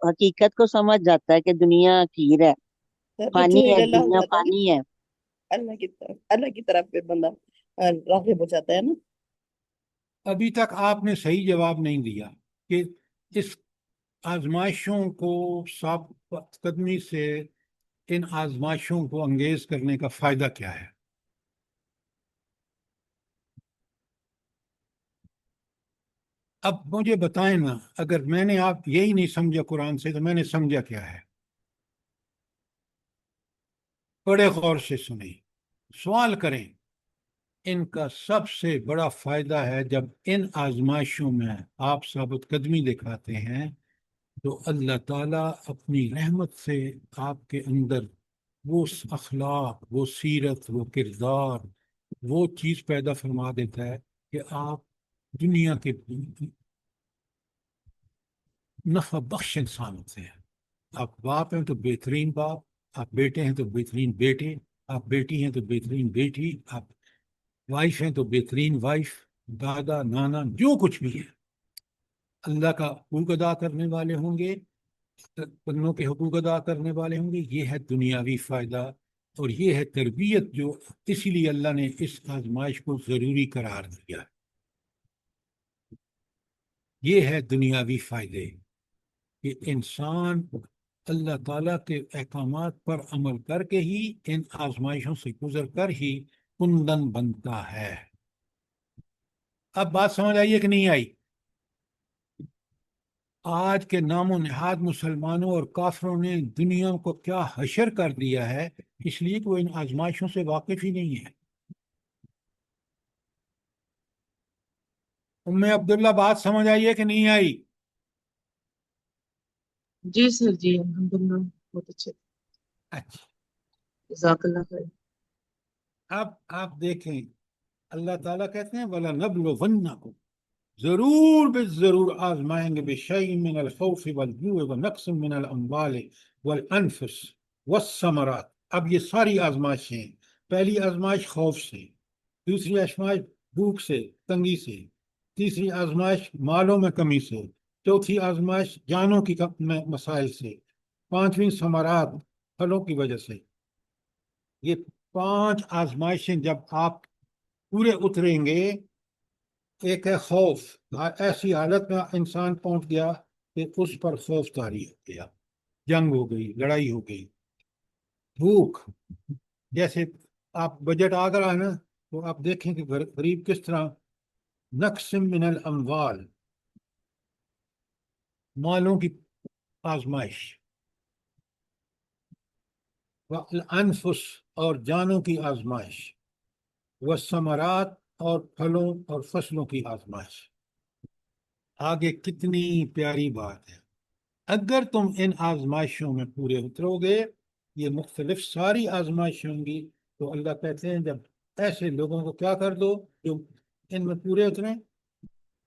حقیقت کو سمجھ جاتا ہے کہ دنیا حقیر ہے، فانی ہے، دنیا فانی ہے. اللہ کی طرف پہ بندہ راغب ہو جاتا ہے نا. ابھی تک آپ نے صحیح جواب نہیں دیا کہ اس آزمائشوں کو ثابت قدمی سے ان آزمائشوں کو انگیز کرنے کا فائدہ کیا ہے؟ اب مجھے بتائیں نا، اگر میں نے آپ یہی نہیں سمجھا قرآن سے تو میں نے سمجھا کیا ہے؟ بڑے غور سے سنیں، سوال کریں. ان کا سب سے بڑا فائدہ ہے جب ان آزمائشوں میں آپ ثابت قدمی دکھاتے ہیں تو اللہ تعالیٰ اپنی رحمت سے آپ کے اندر وہ اخلاق، وہ سیرت، وہ کردار، وہ چیز پیدا فرما دیتا ہے کہ آپ دنیا کے نفع بخش انسان ہوتے ہیں. آپ باپ ہیں تو بہترین باپ، آپ بیٹے ہیں تو بہترین بیٹے، آپ بیٹی ہیں تو بہترین بیٹی، آپ وائف ہیں تو بہترین وائف، دادا نانا جو کچھ بھی ہے اللہ کا حقوق ادا کرنے والے ہوں گے، بندوں کے حقوق ادا کرنے والے ہوں گے. یہ ہے دنیاوی فائدہ اور یہ ہے تربیت، جو اسی لیے اللہ نے اس آزمائش کو ضروری قرار دیا. یہ ہے دنیاوی فائدے کہ انسان اللہ تعالیٰ کے احکامات پر عمل کر کے ہی ان آزمائشوں سے گزر کر ہی کندن بنتا ہے. اب بات سمجھ آئیے کہ نہیں آئی؟ آج کے نام و نہاد مسلمانوں اور کافروں نے دنیا کو کیا حشر کر دیا ہے، اس لیے کہ وہ ان آزمائشوں سے واقف ہی نہیں ہے. ام عبداللہ بات سمجھ آئیے کہ نہیں آئی؟ جی سر جی الحمدللہ بہت اچھے. اچھا جزاک اللہ خیر. اب آپ دیکھیں اللہ تعالیٰ کہتے ہیں وَلَنَبْلُوَنَّكُمْ، ضرور بے ضرور آزمائیں گے بِشَيْءٍ مِّنَ الْخَوْفِ وَالْجُوعِ وَنَقْصٍ مِّنَ الْأَمْوَالِ وَالْأَنفُسِ وَالثَّمَرَاتِ. اب یہ ساری آزمائشیں ہیں. پہلی آزمائش خوف سے، دوسری آزمائش بھوک سے، تنگی سے، تیسری آزمائش مالوں میں کمی سے، چوتھی آزمائش جانوں کی مسائل سے، پانچویں ثمرات پھلوں کی وجہ سے. یہ 5 آزمائشیں جب آپ پورے اتریں گے. ایک ہے خوف، ایسی حالت میں انسان پہنچ گیا کہ اس پر خوف طاری ہو گیا، جنگ ہو گئی، لڑائی ہو گئی. بھوک، جیسے آپ بجٹ آ کر آئے نا تو آپ دیکھیں کہ غریب کس طرح نقص من الاموال، مالوں کی آزمائش، والانفس اور جانوں کی آزمائش، والثمرات اور پھلوں اور فصلوں کی آزمائش. آگے کتنی پیاری بات ہے. اگر تم ان آزمائشوں میں پورے اترو گے، یہ مختلف ساری آزمائشیں ہوں گی، تو اللہ کہتے ہیں جب ایسے لوگوں کو کیا کر دو جو ان میں پورے اتریں،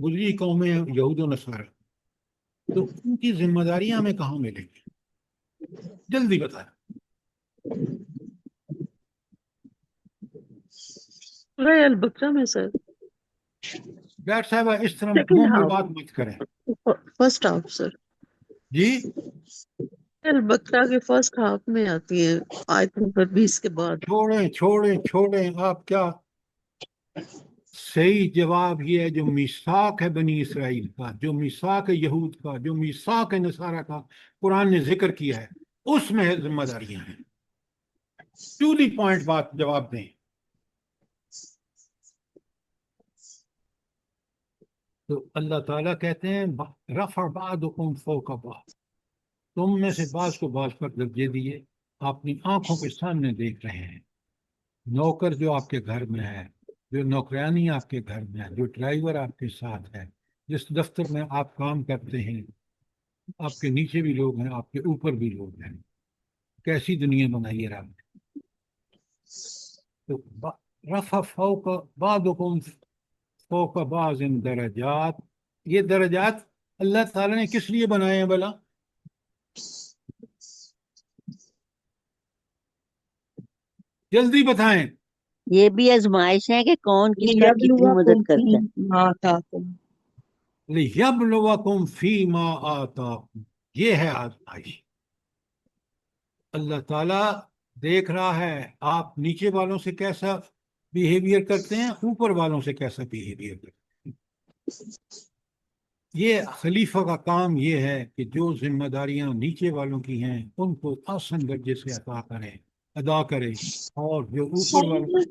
گزری قومیں یہود و نصارہ، تو ان کی ذمہ داریاں ہمیں کہاں ملیں گی؟ جلدی بتائیں۔ سورہ البقرہ میں سر ڈاکٹر صاحبہ اس طرح سیکنڈ منہ میں ہاف، بات مت کریں فرسٹ ہاف سر، جی۔ البقرہ کے فرسٹ ہاف میں آتی ہے آیت نمبر 20 کے بعد۔ چھوڑیں آپ کیا، صحیح جواب یہ ہے جو میثاق ہے بنی اسرائیل کا، جو میثاق ہے یہود کا، جو میثاق ہے نصارہ کا، قرآن نے ذکر کیا ہے، اس میں ذمہ داریاں ہیں۔ ٹو دی پوائنٹ بات جواب دیں۔ تو اللہ تعالیٰ کہتے ہیں رفع بعضکم فوق بعض، تم میں سے بعض کو بعض پر درجے دیے، اپنی آنکھوں کے سامنے دیکھ رہے ہیں۔ نوکر جو آپ کے گھر میں ہے، جو نوکرانی آپ کے گھر میں ہے، جو ڈرائیور آپ کے ساتھ ہے، جس دفتر میں آپ کام کرتے ہیں، آپ کے نیچے بھی لوگ ہیں، آپ کے اوپر بھی لوگ ہیں۔ کیسی دنیا بنائی ہے رب نے؟ تو رفع فوق بعضکم فوق بعض درجات، یہ درجات اللہ تعالیٰ نے کس لیے بنائے ہیں بھلا؟ جلدی بتائیں۔ یہ بھی آزمائش ہے کہ کون کس کا کتنی لِيَبْلُوَكُمْ مدد کرتا ہے۔ فِيمَا آتَاكُمْ، لِيَبْلُوَكُمْ فِيمَا آتَاكُمْ، یہ ہے آزمائش۔ اللہ تعالیٰ دیکھ رہا ہے آپ نیچے والوں سے کیسا بیہیویئر کرتے ہیں، اوپر والوں سے کیسا بیہیویئر کرتے ہیں۔ یہ خلیفہ کا کام یہ ہے کہ جو ذمہ داریاں نیچے والوں کی ہیں ان کو آسان درجے سے ادا کرے، اور جو اوپر والوں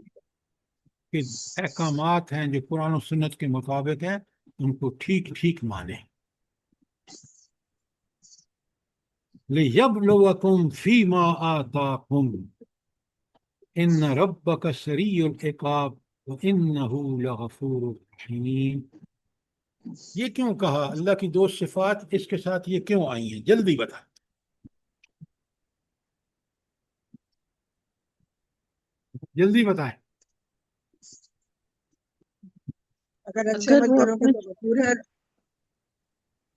کے احکامات ہیں جو قرآن و سنت کے مطابق ہیں ان کو ٹھیک ٹھیک مانے۔ لِيَبْلُوَكُمْ فِيمَا آتَاكُمْ إِنَّ رَبَّكَ سَرِيعُ الْعِقَابِ وَإِنَّهُ لَغَفُورٌ رَحِيمٌ۔ یہ کیوں کہا؟ اللہ کی دو صفات اس کے ساتھ یہ کیوں آئی ہیں؟ جلدی بتا، جلدی بتائیں۔ اگر اچھے عمل وہ کرو گے اپنی تو غفور ہے۔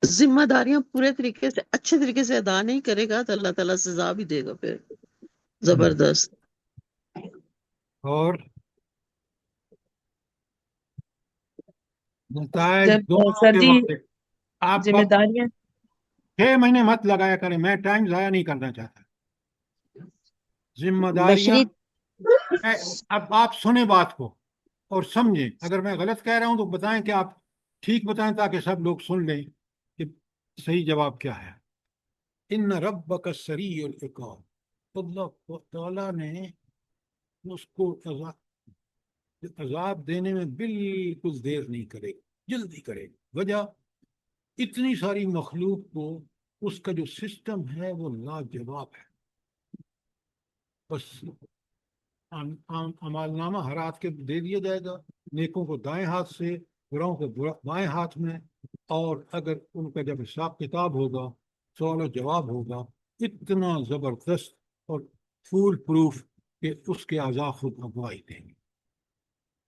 ذمہ داریاں پورے طریقے سے اچھے طریقے سے ادا نہیں کرے گا تو اللہ تعالیٰ سزا بھی دے گا پھر زبردست۔ اور نتائج جب دونوں سر کے جی وقت آپ ذمہ داریاں 6 مہینے مت لگایا کریں، میں ٹائم ضائع نہیں کرنا چاہتا۔ ذمہ داریاں، اب آپ سنیں بات کو اور سمجھیں، اگر میں غلط کہہ رہا ہوں تو بتائیں کہ آپ ٹھیک بتائیں تاکہ سب لوگ سن لیں کہ صحیح جواب کیا ہے۔ ان ربک سریع العقاب، اللہ تعالیٰ نے اس کو عذاب دینے میں بالکل دیر نہیں کرے، جلدی کرے۔ وجہ، اتنی ساری مخلوق کو اس کا جو سسٹم ہے وہ لاجواب ہے۔ بس اعمال نامہ ہر ہاتھ کے دے دیا جائے گا، نیکوں کو دائیں ہاتھ سے، بروں کو بائیں ہاتھ میں، اور اگر ان کا جب حساب کتاب ہوگا، سوال و جواب ہوگا، اتنا زبردست اور فول پروف کہ اس کے عذاب خود گواہی دیں گے۔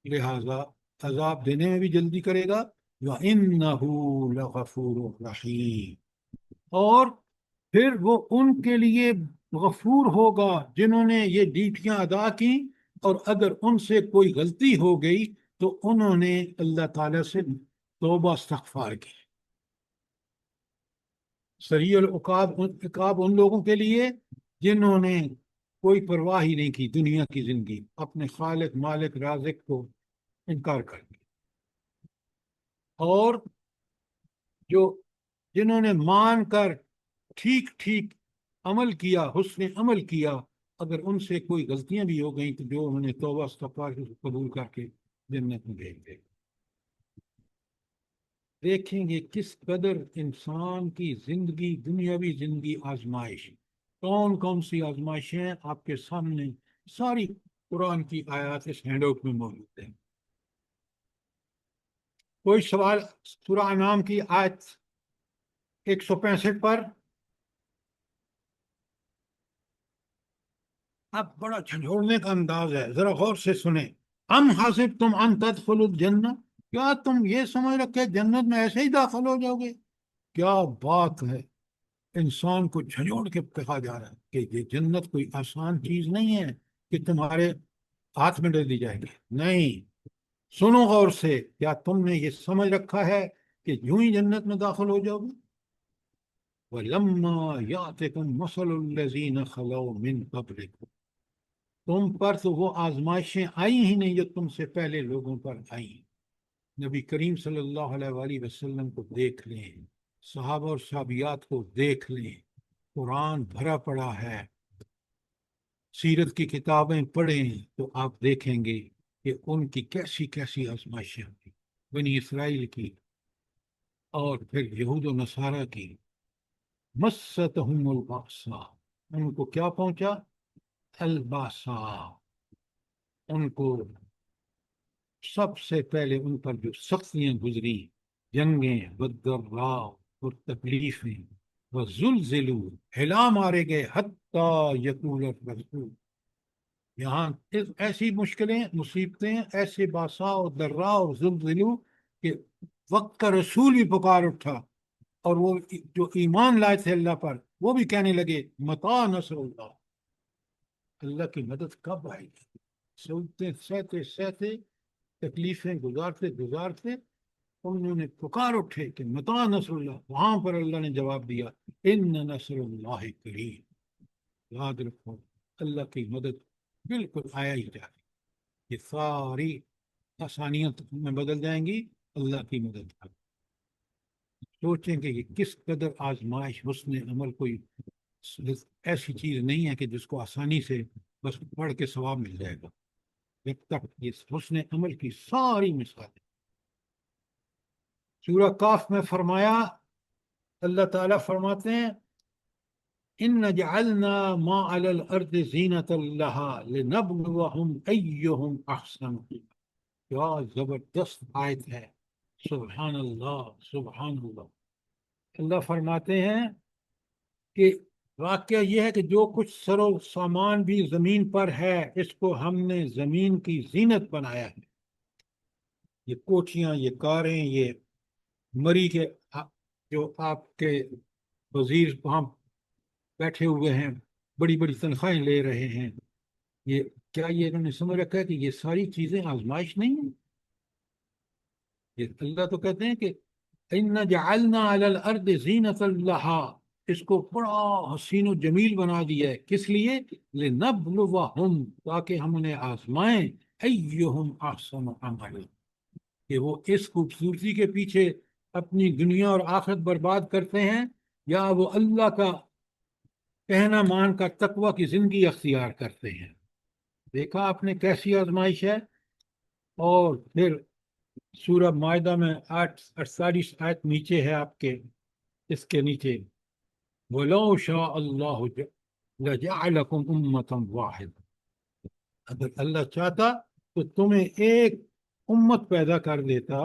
لہذا عذاب دینے میں بھی جلدی کرے گا، وَإِنَّهُ لَغَفُورٌ رَحِيمٌ، اور پھر وہ ان کے لیے غفور ہوگا جنہوں نے یہ ڈیوٹیاں ادا کی، اور اگر ان سے کوئی غلطی ہو گئی تو انہوں نے اللہ تعالیٰ سے توبہ استغفار کی۔ سریع العقاب ان لوگوں کے لیے جنہوں نے کوئی پرواہ ہی نہیں کی دنیا کی زندگی، اپنے خالق مالک رازق کو انکار کر دیا، اور جنہوں نے مان کر ٹھیک ٹھیک عمل کیا، حسن عمل کیا، اگر ان سے کوئی غلطیاں بھی ہو گئیں تو جو انہوں نے توبہ استغفار قبول کر کے جنت میں بھیج دے۔ دیکھیں گے کس قدر انسان کی زندگی، دنیاوی زندگی آزمائش، کون کون سی آزمائشیں ہیں آپ کے سامنے، ساری قرآن کی آیات اس ہینڈ آؤٹ میں موجود ہیں۔ کوئی سوال سورہ انعام کی آیت 165 پر؟ اب بڑا جھنجھوڑنے کا انداز ہے، ذرا غور سے سنیں۔ ام حسبتم ان تدخلوا الجنہ، کیا تم یہ سمجھ رکھے جنت میں ایسے ہی داخل ہو جاؤ گے؟ کیا بات ہے، انسان کو جھنجھوڑ کے کہا جا رہا ہے کہ یہ جنت کوئی آسان چیز نہیں ہے کہ تمہارے ہاتھ میں دے دی جائے گی، نہیں۔ سنو غور سے، کیا تم نے یہ سمجھ رکھا ہے کہ یوں ہی جنت میں داخل ہو جاؤ گے؟ وَلَمَّا يَأْتِكُمْ مَثَلُ الَّذِينَ خَلَوْا مِنْ قَبْلِكُمْ، تم پر تو وہ آزمائشیں آئی ہی نہیں جو تم سے پہلے لوگوں پر آئیں۔ نبی کریم صلی اللہ علیہ وآلہ وسلم کو دیکھ لیں، صحابہ اور صحابیات کو دیکھ لیں، قرآن بھرا پڑا ہے، سیرت کی کتابیں پڑھیں تو آپ دیکھیں گے کہ ان کی کیسی کیسی آزمائشیں ہوئی، بنی اسرائیل کی اور پھر یہود و نصارہ کی۔ مستہم الباسا، ان کو کیا پہنچا؟ الباسا، ان کو سب سے پہلے ان پر جو سختیاں گزری، جنگیں، والضراء اور تکلیفیں، وزلزلوا، ہلا مارے گئے، حتیٰ یقول الرسول، یہاں ایسی مشکلیں، مصیبتیں، ایسے باسا اور درا اور زلزلو کہ وقت کا رسول بھی پکار اٹھا، اور وہ جو ایمان لائے تھے اللہ پر وہ بھی کہنے لگے متى نصر اللہ، اللہ کی مدد کب آئے گی؟ سوچتے سہتے سہتے، تکلیفیں گزارتے گزارتے انہوں نے پکار اٹھے کہ متى نصر اللہ، وہاں پر اللہ نے جواب دیا ان نصر اللہ قریب، یاد رکھو اللہ کی مدد بالکل آیا ہی جا رہی، یہ ساری آسانیاں میں بدل جائیں گی اللہ کی مدد کا۔ سوچیں کہ یہ کس قدر آزمائش، حسن عمل کوئی ایسی چیز نہیں ہے کہ جس کو آسانی سے بس پڑھ کے ثواب مل جائے گا، جب تک یہ حسن عمل کی ساری مثالیں۔ سورہ کاف میں فرمایا، اللہ تعالیٰ فرماتے ہیں ان جعلنا ما علی الارض زینۃ لها لنبلوہم ایہم احسن، کیا زبردست آیت ہے، سبحان اللہ سبحان اللہ۔ اللہ فرماتے ہیں کہ واقعہ یہ ہے کہ جو کچھ سر و سامان بھی زمین پر ہے اس کو ہم نے زمین کی زینت بنایا ہے، یہ کوٹھیاں، یہ کاریں، یہ مری کے جو آپ کے وزیر وہاں بیٹھے ہوئے ہیں، بڑی بڑی تنخواہیں لے رہے ہیں، یہ کیا یہ انہوں نے سمجھ رکھا ہے کہ یہ ساری چیزیں آزمائش نہیں ہیں؟ یہ اللہ تو کہتے ہیں کہ ان جعلنا علی الارض زینۃ لها، اس کو بڑا حسین و جمیل بنا دیا ہے، کس لیے؟ لنبلوہم، تاکہ ہم انہیں آزمائیں، ایہم احسن عملا، کہ وہ اس خوبصورتی کے پیچھے اپنی دنیا اور آخرت برباد کرتے ہیں یا وہ اللہ کا کہنا مان کر تقوی کی زندگی اختیار کرتے ہیں۔ دیکھا آپ نے کیسی آزمائش ہے۔ اور پھر سورہ معاہدہ میں 48 آیت نیچے ہے آپ کے، اس کے نیچے وَلَوْ شَاءَ اللَّهُ لَجَعَلَكُمْ أُمَّةً وَاحِدَةً، اگر اللہ چاہتا تو تمہیں ایک امت پیدا کر دیتا،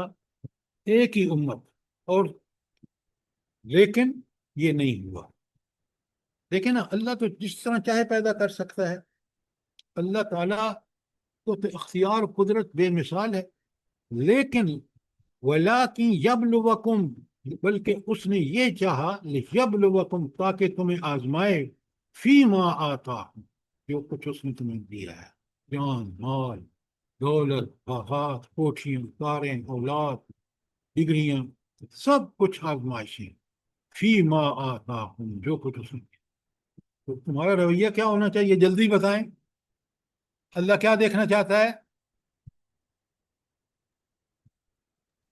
ایک ہی امت، اور لیکن یہ نہیں ہوا۔ دیکھیں نا، اللہ تو جس طرح چاہے پیدا کر سکتا ہے، اللہ تعالیٰ تو اختیار و قدرت بے مثال ہے، لیکن وَلَٰكِن يَبْلُوَكُمْ، بلکہ اس نے یہ چاہا لِيَبْلُوَكُمْ، تاکہ تمہیں آزمائے، فِيمَا آتَاكُمْ، جو کچھ اس نے تمہیں دیا ہے، جان، مال، دولت، باغات، کوٹھیاں، کاریں، اولاد، ڈگریاں، سب کچھ آزمائشیں، فِيمَا آتَاكُمْ، جو کچھ اس نے دیا۔ تو تمہارا رویہ کیا ہونا چاہیے؟ جلدی بتائیں، اللہ کیا دیکھنا چاہتا ہے؟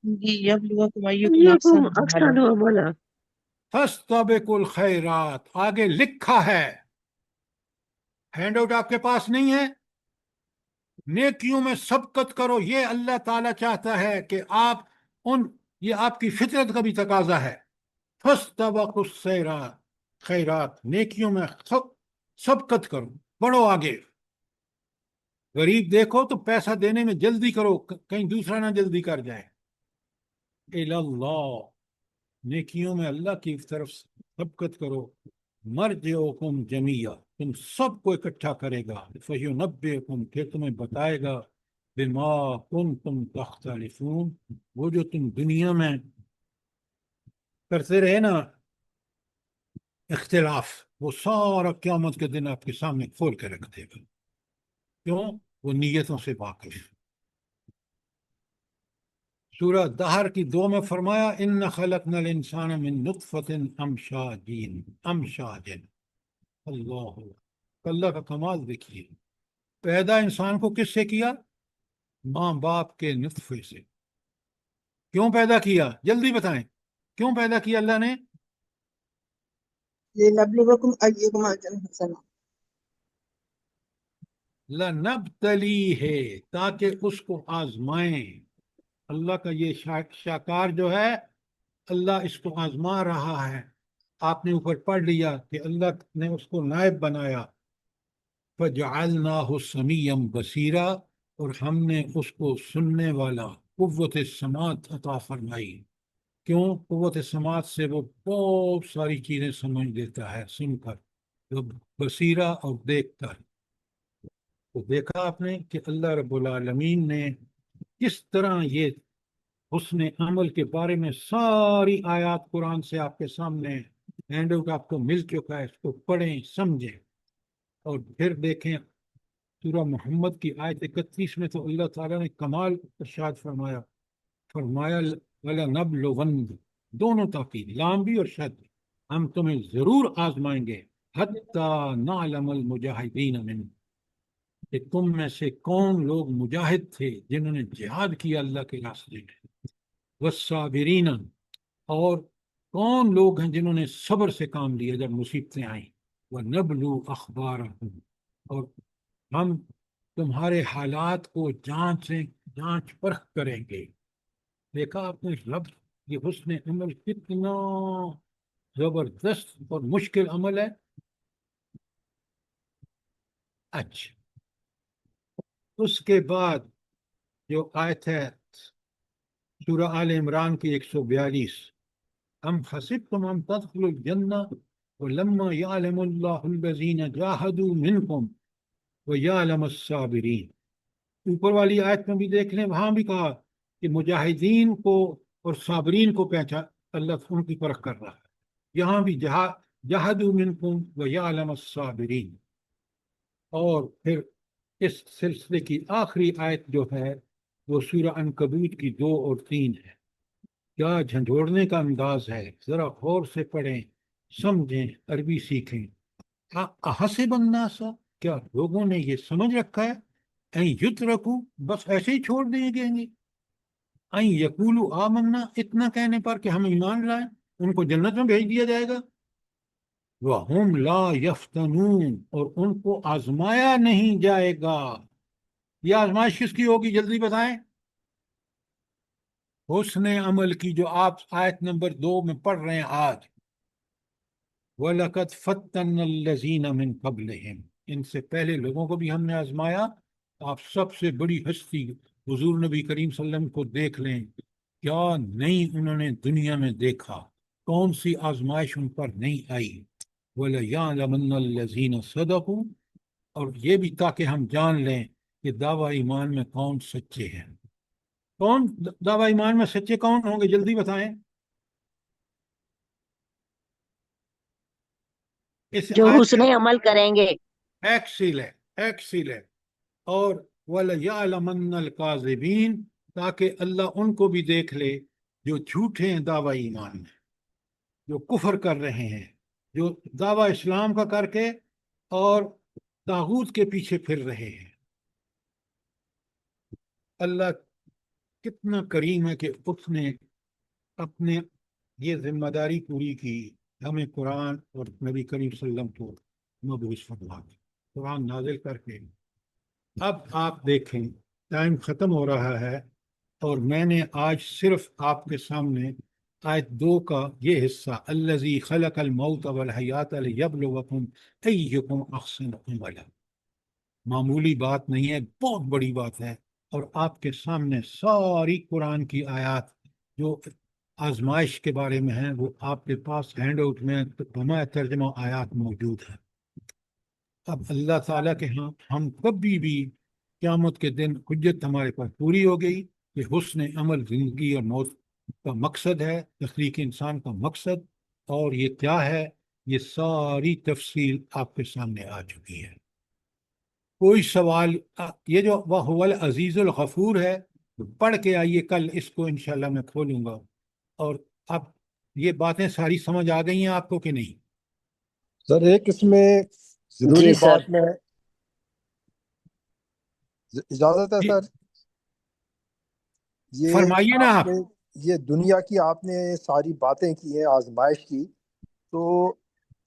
یبلوکم ایکم ایکم احسن احسن عملا، عملا، فَاسْتَبِقُوا الْخَيْرَاتِ، آگے لکھا ہے، ہینڈ آؤٹ آپ کے پاس نہیں ہے، نیکیوں میں سبقت کرو، یہ اللہ تعالیٰ چاہتا ہے کہ آپ یہ آپ کی فطرت کا بھی تقاضا ہے، فَاسْتَبِقُوا الخَيْرَاتِ، خیرات، نیکیوں میں سبقت کرو، بڑھو آگے۔ غریب دیکھو تو پیسہ دینے میں جلدی کرو، کہیں دوسرا نہ جلدی کر جائے۔ اِلَى اللَّهِ، نیکیوں میں اللہ کی طرف سبقت کرو، مرجعکم جمیعا، تم سب کو اکٹھا کرے گا، فیونبئکم، پھر تمہیں بتائے گا بما کنتم تختلفون، وہ جو تم دنیا میں کرتے رہے نا اختلاف، وہ سارا قیامت کے دن آپ کے سامنے کھول کے رکھ دے گا. کیوں؟ وہ نیتوں سے واقف. سورہ دہر کی 2 میں فرمایا ان خلقنا الانسان من نطفۃ امشاج. اللہ کا کمال دیکھیے، پیدا انسان کو کس سے کیا؟ ماں باپ کے نطفے سے. کیوں پیدا کیا؟ جلدی بتائیں، کیوں پیدا کیا اللہ نے؟ لنبلوکم ایکم احسن حسنا. لنبتلی ہے، تاکہ اس کو آزمائیں. اللہ کا یہ شاکار جو ہے، اللہ اس کو آزما رہا ہے. آپ نے اوپر پڑھ لیا کہ اللہ نے اس کو نائب بنایا. فجعلناہ سمیعا بصیرا، اور ہم نے اس کو سننے والا قوت سماعت عطا فرمائی. کیوں؟ قوت سماعت سے وہ بہت ساری چیزیں سمجھ لیتا ہے سن کر. بصیرہ اور دیکھ کر. تو دیکھا آپ نے کہ اللہ رب العالمین نے کس طرح یہ حسن عمل کے بارے میں ساری آیات قرآن سے آپ کے سامنے ہینڈ آؤٹ آپ کو مل چکا ہے. اس کو پڑھیں، سمجھیں، اور پھر دیکھیں سورہ محمد کی آیت 31 میں تو اللہ تعالیٰ نے کمال ارشاد فرمایا وَلَنَبْلُوَنَّ، دونوں تاکید، لام بھی اور شد، ہم تمہیں ضرور آزمائیں گے. حَتَّى نَعْلَمَ الْمُجَاهِدِينَ مِنْكُمْ، کہ تم میں سے کون لوگ مجاہد تھے جنہوں نے جہاد کیا اللہ کے راستے میں. والصابرین، اور کون لوگ ہیں جنہوں نے صبر سے کام لیا جب مصیبتیں آئیں. وَنَبْلُو أَخْبَارَكُمْ، اور ہم تمہارے حالات کو جانچ پرکھ کریں گے. دیکھا آپ نے لفظ، یہ حسن عمل کتنا زبردست اور مشکل عمل ہے. اچھا، اس کے بعد جو آیت ہے سورہ آل عمران کی 142، ام حسبتم ان تدخلوا الجنہ ولما یعلم اللہ الذین جاہدوا منکم ویعلم الصابرین. اوپر والی آیت میں بھی دیکھ لیں، وہاں بھی کہا کہ مجاہدین کو اور صابرین کو پہچان اللہ ان کی پرکھ کر رہا ہے. یہاں بھی جاہدوا منکم ویعلم الصابرین. اور پھر اس سلسلے کی آخری آیت جو ہے وہ سورہ عنکبوت کی 2 اور 3 ہے. کیا جھنجھوڑنے کا انداز ہے، ذرا غور سے پڑھیں، سمجھیں، عربی سیکھیں. احسب الناس، کیا لوگوں نے یہ سمجھ رکھا ہے این یترکو، بس ایسے ہی چھوڑ دیے گئیں گے. این یقولو آمنا، اتنا کہنے پر کہ ہم ایمان لائیں ان کو جنت میں بھیج دیا جائے گا. وَهُمْ لَا يَفْتَنُونَ، اور ان کو آزمایا نہیں جائے گا. یہ آزمائش کس کی ہوگی؟ جلدی بتائیں. حسن عمل کی، جو آپ آیت نمبر 2 میں پڑھ رہے ہیں آج. وَلَقَدْ فَتَّنَّ الَّذِينَ مِن قَبْلِهِمْ، ان سے پہلے لوگوں کو بھی ہم نے آزمایا. آپ سب سے بڑی ہستی حضور نبی کریم صلی اللہ علیہ وسلم کو دیکھ لیں، کیا نہیں انہوں نے دنیا میں دیکھا، کون سی آزمائش ان پر نہیں آئی. وَلَيَعْلَمَنَّ الَّذِينَ صَدَقُوا، اور یہ بھی تاکہ ہم جان لیں کہ دعویٰ ایمان میں کون سچے ہیں. کون دعویٰ ایمان میں سچے کون ہوں گے؟ جلدی بتائیں. اس جو آیت حسن عمل کریں گے. ایکسیلنٹ. اور وَلَيَعْلَمَنَّ الْكَاذِبِينَ، تاکہ اللہ ان کو بھی دیکھ لے جو جھوٹے ہیں دعویٰ ایمان میں، جو کفر کر رہے ہیں، جو دعویٰ اسلام کا کر کے اور طاغوت کے پیچھے پھر رہے ہیں. اللہ کتنا کریم ہے کہ اس نے اپنے یہ ذمہ داری پوری کی، ہمیں قرآن اور نبی کریم صلی اللہ علیہ وسلم کو مبعوث فرما کے قرآن نازل کر کے. اب آپ دیکھیں ٹائم ختم ہو رہا ہے، اور میں نے آج صرف آپ کے سامنے آیت 2 کا یہ حصہ، الذی خلق الموت والحیات لیبلوکم ایکم احسن عملا، معمولی بات نہیں ہے، بہت بڑی بات ہے. اور آپ کے سامنے ساری قرآن کی آیات جو آزمائش کے بارے میں ہیں وہ آپ کے پاس ہینڈ آؤٹ میں ہمارا ترجمہ آیات موجود ہے. اب اللہ تعالیٰ کے ہاں ہم کبھی بھی قیامت کے دن حجت ہمارے پاس پوری ہو گئی کہ حسن عمل زندگی اور موت کا مقصد ہے، تخلیق انسان کا مقصد، اور یہ کیا ہے، یہ ساری تفصیل آپ کے سامنے آ چکی ہے۔ کوئی سوال یہ جو وہ العزیز الغفور ہے، پڑھ کے آئیے، کل اس کو انشاءاللہ میں کھولوں گا۔ اور اب یہ باتیں ساری سمجھ آ گئی ہیں آپ کو کہ نہیں؟ سر ایک اس میں ضروری جی سر بات میں اجازت ہے جی سر؟ یہ فرمائیے نا آپ آپ۔ نے یہ دنیا کی آپ نے ساری باتیں کی ہیں آزمائش کی، تو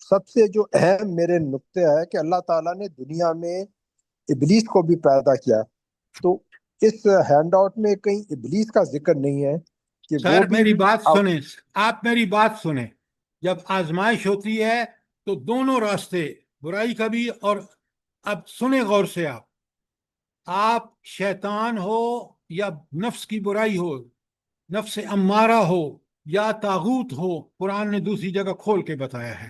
سب سے جو اہم میرے نقطے ہے کہ اللہ تعالیٰ نے دنیا میں ابلیس کو بھی پیدا کیا، تو اس ہینڈ آؤٹ میں کہیں ابلیس کا ذکر نہیں ہے کہ وہ سر بھی میری بات سنیں، آپ میری بات سنیں، جب آزمائش ہوتی ہے تو دونوں راستے، برائی کا بھی، اور اب سنیں غور سے، آپ شیطان ہو یا نفس کی برائی ہو، نفس امارہ ہو یا طاغوت ہو، قرآن نے دوسری جگہ کھول کے بتایا ہے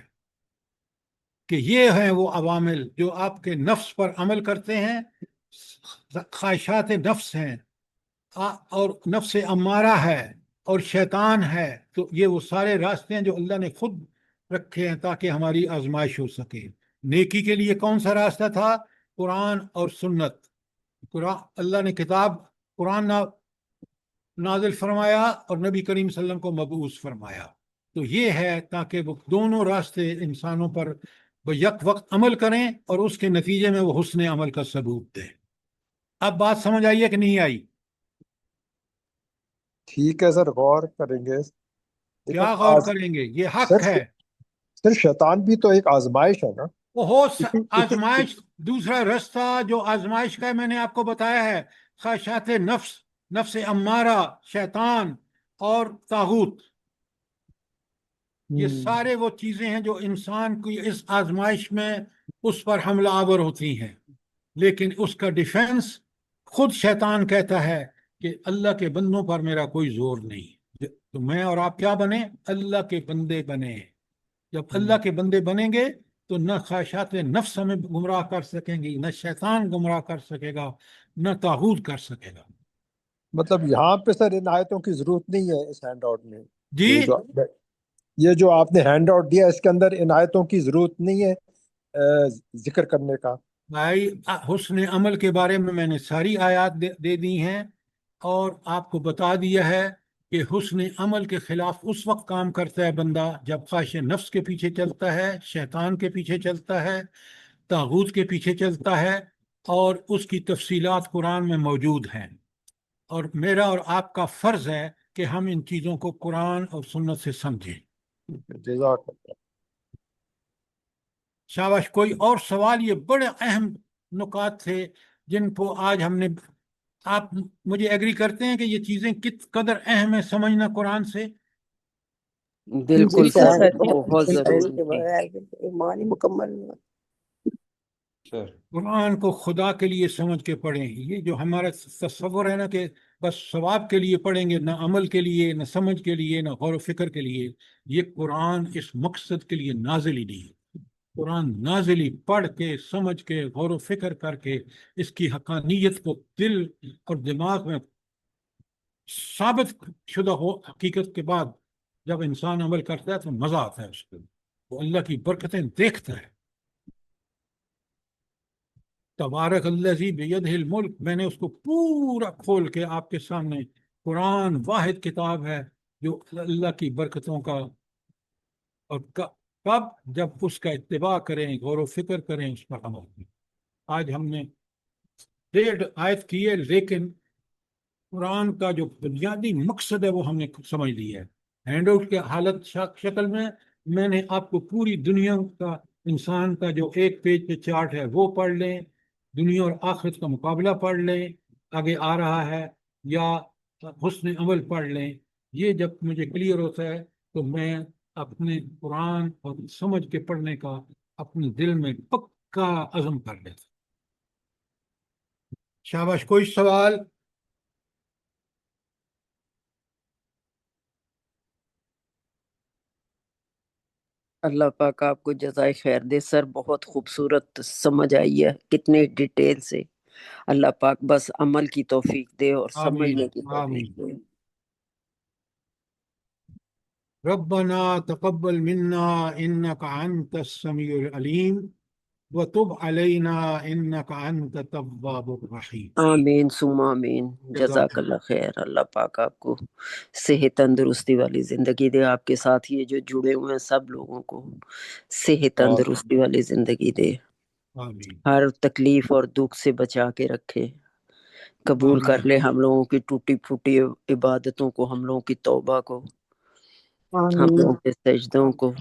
کہ یہ ہیں وہ عوامل جو آپ کے نفس پر عمل کرتے ہیں، خواہشات نفس ہیں، اور نفس امارہ ہے اور شیطان ہے۔ تو یہ وہ سارے راستے ہیں جو اللہ نے خود رکھے ہیں تاکہ ہماری آزمائش ہو سکے۔ نیکی کے لیے کون سا راستہ تھا؟ قرآن اور سنت۔ قرآن، اللہ نے کتاب قرآن نازل فرمایا اور نبی کریم صلی اللہ علیہ وسلم کو مبعوث فرمایا۔ تو یہ ہے تاکہ وہ دونوں راستے انسانوں پر وہ یک وقت عمل کریں اور اس کے نتیجے میں وہ حسن عمل کا ثبوت دیں۔ اب بات سمجھ آئی ہے کہ نہیں آئی؟ ٹھیک ہے سر، غور کریں گے، لیکن کیا غور کریں گے؟ یہ حق سر ہے۔ سر شیطان بھی تو ایک آزمائش ہے نا؟ وہ ہو اسی آزمائش، دوسرا راستہ جو آزمائش کا ہے میں نے آپ کو بتایا ہے، خواہشات نفس، نفس امارہ، شیطان اور طاغوت، یہ سارے وہ چیزیں ہیں جو انسان کی اس آزمائش میں اس پر حملہ آور ہوتی ہیں، لیکن اس کا ڈیفنس خود شیطان کہتا ہے کہ اللہ کے بندوں پر میرا کوئی زور نہیں۔ تو میں اور آپ کیا بنیں؟ اللہ کے بندے بنیں۔ جب اللہ کے بندے بنیں گے تو نہ خواہشات نفس ہمیں گمراہ کر سکیں گی، نہ شیطان گمراہ کر سکے گا، نہ طاغوت کر سکے گا۔ مطلب یہاں پہ سر ان آیتوں کی ضرورت نہیں ہے اس ہینڈ آؤٹ میں؟ جی یہ جو آپ نے ہینڈ آؤٹ دیا اس کے اندر ان آیتوں کی ضرورت نہیں ہے ذکر کرنے کا؟ بھائی، حسن عمل کے بارے میں نے ساری آیات دے دی ہیں اور آپ کو بتا دیا ہے کہ حسن عمل کے خلاف اس وقت کام کرتا ہے بندہ جب خواہش نفس کے پیچھے چلتا ہے، شیطان کے پیچھے چلتا ہے، طاغوت کے پیچھے چلتا ہے، اور اس کی تفصیلات قرآن میں موجود ہیں۔ اور میرا اور آپ کا فرض ہے کہ ہم ان چیزوں کو قرآن اور سنت سے سمجھیں۔ جزاک اللہ۔ شاباش۔ کوئی اور سوال؟ یہ بڑے اہم نکات تھے جن کو آج ہم نے، آپ مجھے ایگری کرتے ہیں کہ یہ چیزیں کت قدر اہم ہیں سمجھنا قرآن سے؟ بالکل بالکل سر، سر، بہت بالکل ضروری کے تھی۔ بغیر ایمان ہی مکمل نہیں ہوتا۔ سر قرآن کو خدا کے لیے سمجھ کے پڑھیں۔ یہ جو ہمارا تصور ہے نا کہ بس ثواب کے لیے پڑھیں گے، نہ عمل کے لیے، نہ سمجھ کے لیے، نہ غور و فکر کے لیے، یہ قرآن اس مقصد کے لیے نازل ہی نہیں ہے۔ قرآن نازلی پڑھ کے، سمجھ کے، غور و فکر کر کے، اس کی حقانیت کو دل اور دماغ میں ثابت شدہ ہو حقیقت کے بعد جب انسان عمل کرتا ہے تو مزہ آتا ہے اس کو، وہ اللہ کی برکتیں دیکھتا ہے۔ تبارک الذی بیدہ الملک، میں نے اس کو پورا کھول کے آپ کے سامنے، قرآن واحد کتاب ہے جو اللہ کی برکتوں کا، اور کب؟ جب اس کا اتباع کریں، غور و فکر کریں، اس پر عمل کریں۔ آج ہم نے 1.5 آیت کی ہے، لیکن قرآن کا جو بنیادی مقصد ہے وہ ہم نے سمجھ لیا ہے۔ ہینڈ آؤٹ کے حالت شکل میں نے آپ کو پوری دنیا کا، انسان کا جو ایک پیج پہ چارٹ ہے وہ پڑھ لیں، دنیا اور آخرت کا مقابلہ پڑھ لیں، آگے آ رہا ہے، یا حسن عمل پڑھ لیں۔ یہ جب مجھے کلیئر ہوتا ہے تو میں اپنے قرآن اور سمجھ کے پڑھنے کا اپنے دل میں پکا عزم کر لیتا۔ شاباش۔ کوئی سوال؟ اللہ پاک آپ کو جزائے خیر دے سر، بہت خوبصورت سمجھ آئی ہے، کتنے ڈیٹیل سے اللہ پاک بس عمل کی توفیق دے اور آمین سمجھنے کی آمین توفیق دے. ربنا تقبل منا انك انت السميع العليم وتب علينا انك انت التواب الرحيم. آمین ثم آمین. جزاک اللہ خیر. اللہ پاک آپ کو صحت تندرستی والی زندگی دے. آپ کے ساتھ یہ جو جڑے ہوئے ہیں سب لوگوں کو صحت تندرستی والی زندگی دے. آمین ہر تکلیف اور دکھ سے بچا کے رکھے. قبول کر آمین لے ہم لوگوں کی ٹوٹی پھوٹی عبادتوں کو، ہم لوگوں کی توبہ کو، ہم آمین لوگوں کے سجدوں کو،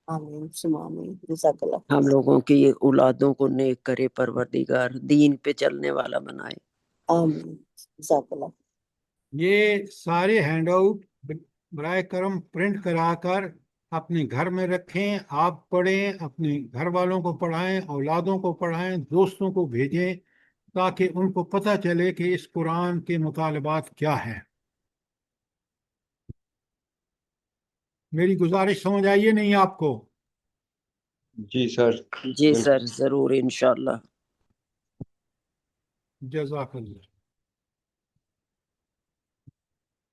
آمین ثم آمین جزاک اللہ ہم خیر لوگوں کی اولادوں کو نیک کرے پروردگار، دین پہ چلنے والا بنائے. آمین جزاک اللہ یہ سارے ہینڈ آؤٹ برائے کرم پرنٹ کرا کر اپنے گھر میں رکھیں، آپ پڑھیں، اپنے گھر والوں کو پڑھائیں، اولادوں کو پڑھائیں، دوستوں کو بھیجیں تاکہ ان کو پتہ چلے کہ اس قرآن کے مطالبات کیا ہیں۔ میری گزارش سمجھ آئیے نہیں آپ کو؟ جی سر جی سر ضرور انشاءاللہ. جزاک اللہ۔